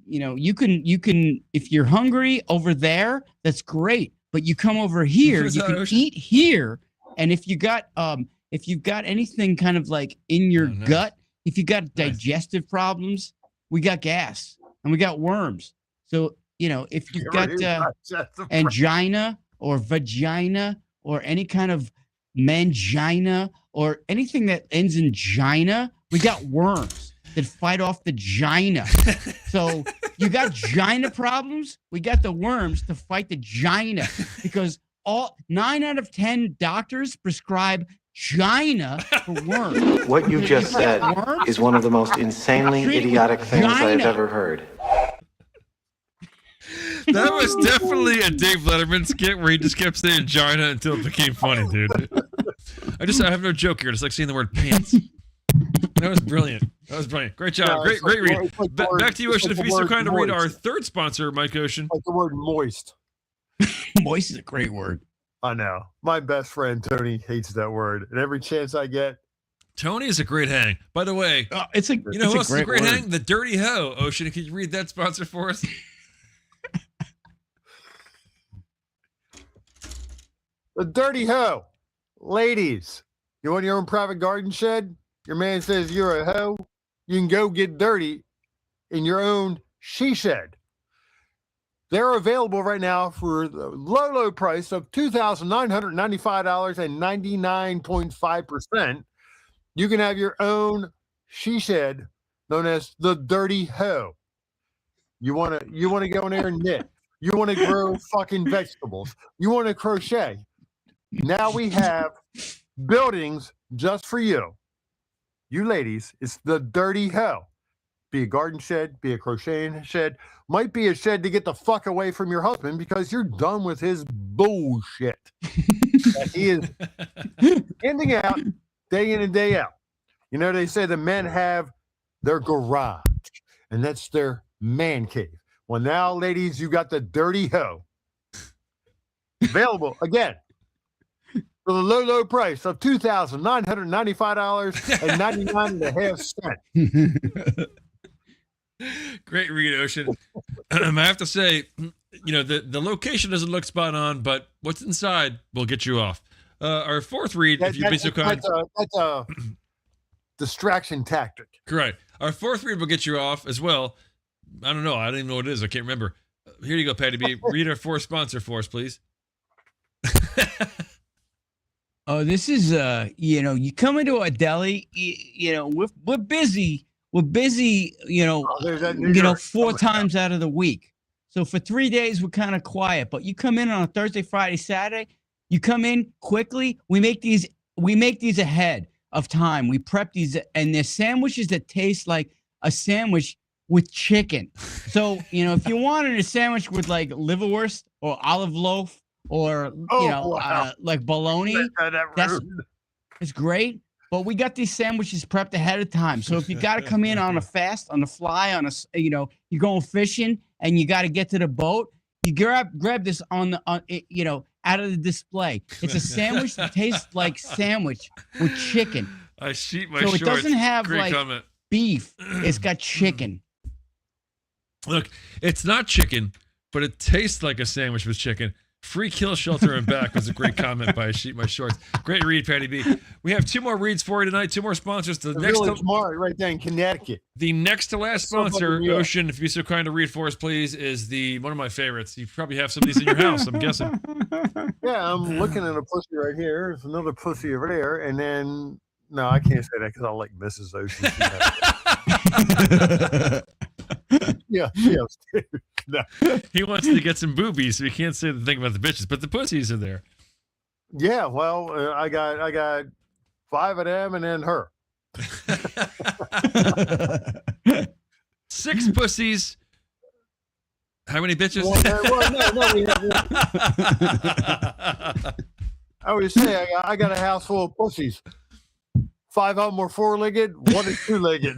you can if you're hungry over there, that's great. But you come over here, you can eat here, and if you've got anything kind of like in your gut, if you got digestive problems, we got gas and we got worms. So if you've got angina or vagina or any kind of mangina or anything that ends in gina, we got worms that fight off the gina. So you got gina problems, we got the worms to fight the gina, because 9 out of 10 doctors prescribe gina for worms. What you just said is one of the most insanely idiotic things I've ever heard. That was definitely a Dave Letterman skit where he just kept saying Gina until it became funny, dude. I have no joke here. It's like saying the word pants. That was brilliant. That was brilliant. Great job. No, great it's like read. the- it's like the word- Back to you, it's Ocean. like If the you're so word kind to read our moist. third sponsor, Mike Ocean. Like the word moist. Moist is a great word. I know. My best friend Tony hates that word, and every chance I get, Tony is a great hang. By the way, it's a you know it's who a else is a great word. hang? The Dirty Hoe. Ocean, can you read that sponsor for us? the dirty hoe. Ladies, you want your own private garden shed? Your man says you're a hoe. You can go get dirty in your own she shed. They're available right now for the low price of $2,995 and 99.5%. You can have your own she shed known as the Dirty Hoe. You want to go in there and knit. You want to grow fucking vegetables. You want to crochet. Now we have buildings just for you. You ladies, it's the Dirty Hoe. Be a garden shed, be a crocheting shed, might be a shed to get the fuck away from your husband because you're done with his bullshit that he is handing out day in and day out. You know, they say the men have their garage, and that's their man cave. Well, now, ladies, you got the Dirty Hoe. Available, again, for the low price of $2,995.99.5. Great read, Ocean. I have to say, you know, the location doesn't look spot on, but what's inside will get you off. Our fourth read, if you'd be so kind. That's a distraction tactic. Correct. Our fourth read will get you off as well. I don't know. I don't even know what it is. I can't remember. Here you go, Patty B. Read our fourth sponsor for us, please. Oh, this is you know, you come into a deli, you know, we're busy. We're busy, you know, New York. 4 times out of the week. So for 3 days, we're kind of quiet. But you come in on a Thursday, Friday, Saturday. You come in quickly. We make these ahead of time. We prep these, and they're sandwiches that taste like a sandwich with chicken. So you know, if you wanted a sandwich with like liverwurst or olive loaf or like bologna, it's great. But we got these sandwiches prepped ahead of time. So if you got to come in on a fast, on the fly, you're going fishing and you got to get to the boat, you grab this out of the display. It's a sandwich that tastes like sandwich with chicken. I sheet my so shorts. it doesn't have Great like comment. beef. It's got chicken. Look, it's not chicken, but it tastes like a sandwich with chicken. Free kill shelter and back was a great comment by Sheet My Shorts. Great read, Patty B. We have 2 more reads for you tonight. 2 more sponsors. The next Village Mart right there in Connecticut. The next to last sponsor, Somebody, Ocean, if you'd be so kind to read for us, please, is one of my favorites. You probably have some of these in your house, I'm guessing. Yeah, I'm looking at a pussy right here. There's another pussy over there, and then no, I can't say that because I like Mrs. Ocean. Yeah. No. He wants to get some boobies, so he can't say the thing about the bitches, but the pussies are there. Yeah, well, I got 5 of them, and then her. 6 pussies. How many bitches? I would say I got a house full of pussies. 5 of them are 4-legged, 1 is 2-legged.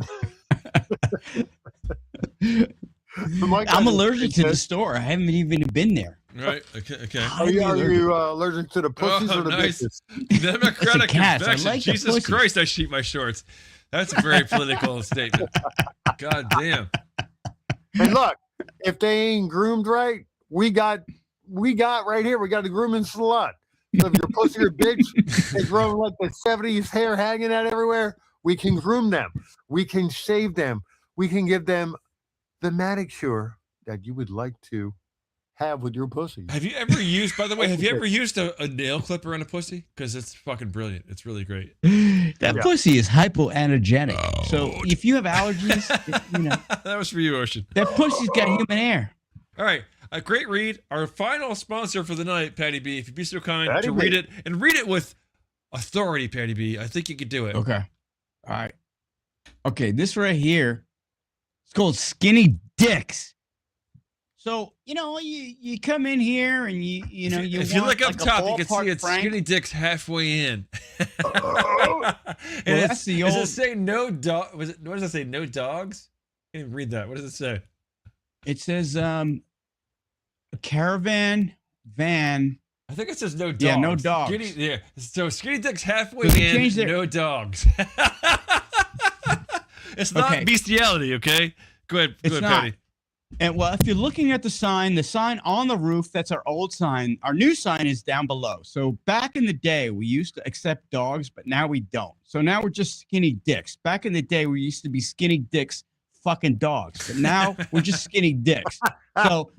I'm allergic to the store. I haven't even been there. Right. Okay. Are you allergic to the pussies or the bitches? Democratic cats. I convection. like the Jesus pussies. Christ, I sheet my shorts. That's a very political statement. God damn. And look, if they ain't groomed right, we got right here. We got a grooming salon. So if your pussy or bitch is growing like the 70s hair hanging out everywhere, we can groom them. We can shave them. We can give them the manicure that you would like to have with your pussy. Have you ever used, by the way, have you ever used a nail clipper on a pussy? Because it's fucking brilliant. It's really great. That pussy is hypoallergenic. So if you have allergies, That was for you, Ocean. that pussy's got human hair. All right. A great read. Our final sponsor for the night, Patty B. If you'd be so kind Patty to B. read it and read it with authority, Patty B. I think you could do it. Okay. All right. Okay, this right here, it's called Skinny Dicks. So, you come in here and you know, you if you want look up like a top, you can see ballpark it's Frank. Skinny Dick's halfway in. Well, that's the Does old. it say no dog? What does it say? No dogs? I can't even read that. What does it say? It says a caravan van. I think it says no dogs. Yeah, no dogs. So Skinny Dick's halfway So they in, changed their- no dogs. It's not Okay. bestiality, okay? Go ahead, It's ahead, not. Patty. And well, if you're looking at the sign on the roof, that's our old sign. Our new sign is down below. So back in the day, we used to accept dogs, but now we don't. So now we're just Skinny Dicks. Back in the day, we used to be Skinny Dicks fucking dogs, but now we're just Skinny Dicks. So,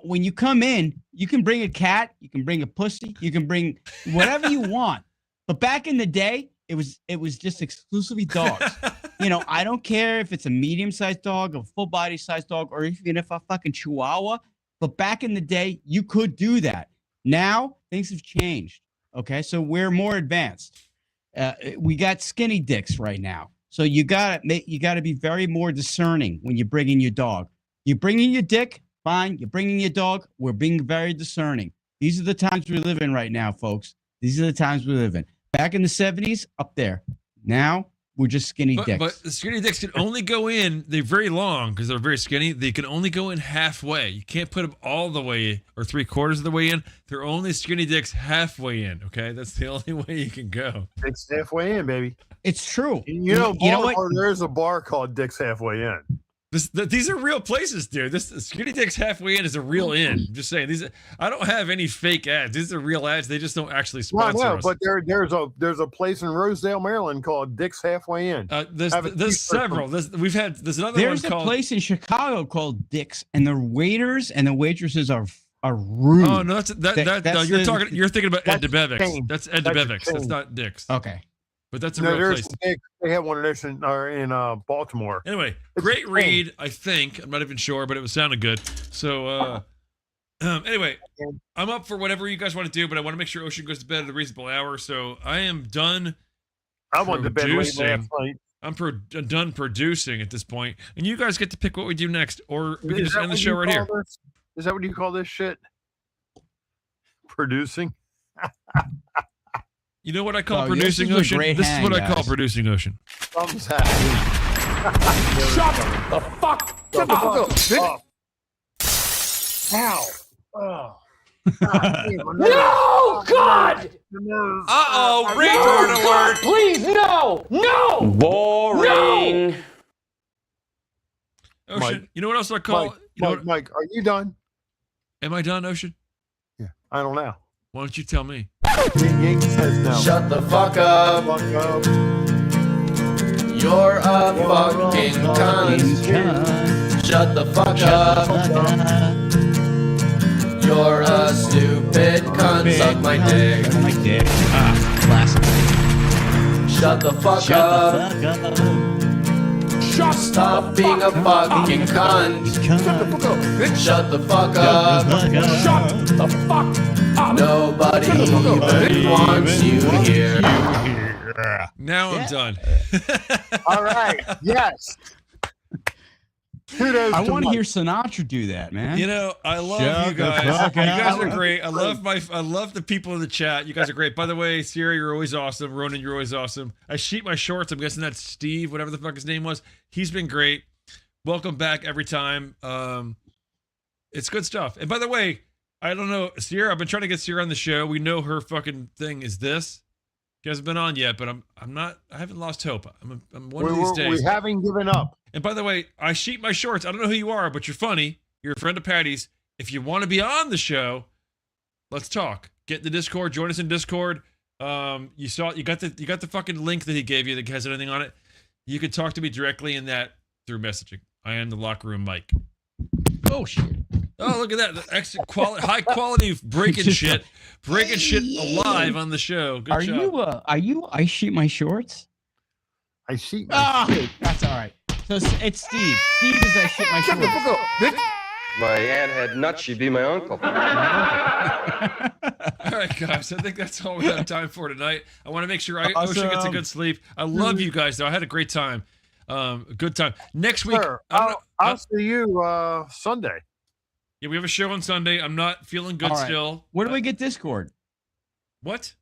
when you come in, you can bring a cat, you can bring a pussy, you can bring whatever you want. But back in the day, it was just exclusively dogs. I don't care if it's a medium-sized dog, a full-body-sized dog, or even if a fucking chihuahua. But back in the day, you could do that. Now, things have changed. Okay, so we're more advanced. We got Skinny Dicks right now. So you gotta be very more discerning when you bring in your dog. You bring in your dick, fine. You bring in your dog, we're being very discerning. These are the times we live in right now, folks. These are the times we live in. Back in the 70s, up there. Now, we're just Skinny Dicks. But the Skinny Dicks can only go in, they're very long because they're very skinny. They can only go in halfway. You can't put them all the way or 3/4 of the way in. They're only Skinny Dicks halfway in, okay? That's the only way you can go. Dick's halfway in, baby. It's true. You know what? There's a bar called Dick's Halfway In. These are real places, dude. This Skinny Dick's halfway in is a real inn. I'm just saying, I don't have any fake ads. These are real ads. They just don't actually sponsor us. But there's a place in Rosedale, Maryland called Dick's Halfway In. There's several. There's another There's one a called. place in Chicago called Dick's, and the waiters and the waitresses are rude. Oh no, no, you're thinking about Ed that's DeBevick's. chain. That's Ed That's a DeBevick's. That's chain. not Dick's. Okay. But that's a real place. They have one of those in Baltimore. Anyway, great read. I think I'm not even sure, but it was sounding good. So anyway, I'm up for whatever you guys want to do, but I want to make sure Ocean goes to bed at a reasonable hour. So I am done. I went to bed late last night. I'm done producing at this point, and you guys get to pick what we do next, or we can Is just that end the what show you right here. call this? Is that what you call this shit? Producing? You know what I call Oh, producing, this is a Ocean? great This is hang, what I call guys. producing, Ocean. Thumbs out. Shut the fuck up! Ow. Oh. No, God! Uh-oh, retard No, God, alert! please, no! No! Boring. Ocean, Mike. you know what else I call? Mike, are you done? Am I done, Ocean? Yeah. I don't know. Why don't you tell me? Yankee says no. Shut the fuck up. You're a fucking cunt. Shut the fuck up. You're a stupid cunt. Suck my dick. Suck my dick. Classic. Shut the fuck up. Stop being a fucking cunt. Shut the fuck up. Shut the fuck up! Nobody even wants you here. Now I'm done. All right. Yes. Kudos I to want to Mike. hear Sinatra do that, man. You know, I love Shut you the guys. fuck You guys up. are great. I love the people in the chat. You guys are great. By the way, Sierra, you're always awesome. Ronan, you're always awesome. I sheet my shorts. I'm guessing that's Steve, whatever the fuck his name was. He's been great. Welcome back every time. It's good stuff. And by the way, I don't know, Sierra, I've been trying to get Sierra on the show. We know her fucking thing is this. She hasn't been on yet, but I haven't lost hope. I'm one of these days. We haven't given up. And by the way, I sheet my shorts. I don't know who you are, but you're funny. You're a friend of Patty's. If you want to be on the show, let's talk. Get in the Discord. Join us in Discord. You got the fucking link that he gave you that has anything on it. You can talk to me directly in that through messaging. I am the locker room Mike. Oh shit. Oh, look at that. The extra high quality breaking shit alive on the show. Good job. Are you I shoot my shorts? I sheet my shit. That's all right. So it's Steve. Steve is I shoot my shorts. My aunt had nuts, she'd be my uncle. All right, guys. I think that's all we have time for tonight. I want to make sure Ocean gets a good sleep. I love you guys, though. I had a great time. Good time. Next week, Sure. I'll see you Sunday. Yeah, we have a show on Sunday. I'm not feeling good All right. still. Where do we get Discord? What?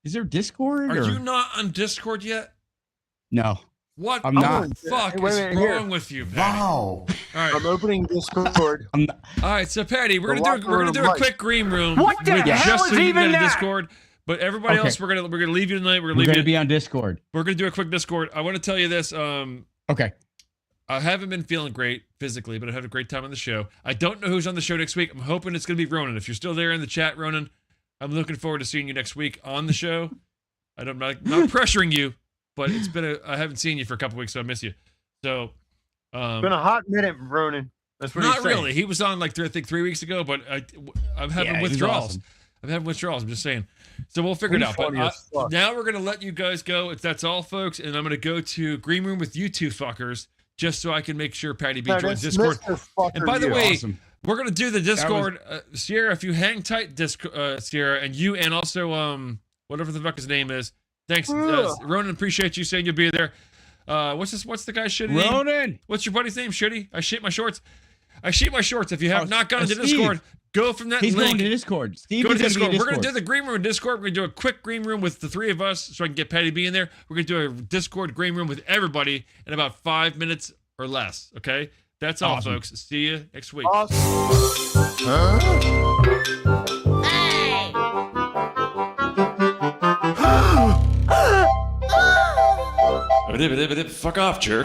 Is there Discord? Are or? you not on Discord yet? No. What I'm the not. fuck Wait a is minute, wrong here. with you, Patty? Wow. All right. I'm opening Discord. I'm not. All right, so Patty, we're The gonna do locker a room quick green room. What the with hell just is so you can even get a that? Discord. But everybody Okay. else, we're gonna leave you tonight. We're We're gonna leave going to you. be on Discord. We're gonna do a quick Discord. I want to tell you this. Okay. I haven't been feeling great physically, but I had a great time on the show. I don't know who's on the show next week. I'm hoping it's gonna be Ronan. If you're still there in the chat, Ronan, I'm looking forward to seeing you next week on the show. I'm not pressuring you, but I haven't seen you for a couple weeks, so I miss you. So, It's been a hot minute, Ronan. That's what not he's saying. really. He was on like I think 3 weeks ago, but I'm having Yeah, he was withdrawals. awesome. I'm having withdrawals. I'm just saying. So we'll figure it He's out. But funny as fuck. now we're gonna let you guys go. That's all, folks. And I'm gonna go to Green Room with you two fuckers, just so I can make sure Patty B No, joins that's Discord. Mr. Fucker And by the you. way, Awesome. we're gonna do the Discord, Sierra. If you hang tight, Sierra, and you, and also whatever the fuck his name is. Thanks, Ronan. Appreciate you saying you'll be there. What's the guy's shitty name? Ronan. What's your buddy's name? Shitty. I shit my shorts. I shit my shorts. If you have not gone to Steve. Discord, go from that He's link. going to Discord. Steve Go to is going to Discord. be in We're going to Discord. do the green room in Discord. We're going to do a quick green room with the three of us so I can get Patty B in there. We're going to do a Discord green room with everybody in about 5 minutes or less. Okay? That's all, Awesome. folks. See you next week. Fuck off, jerk.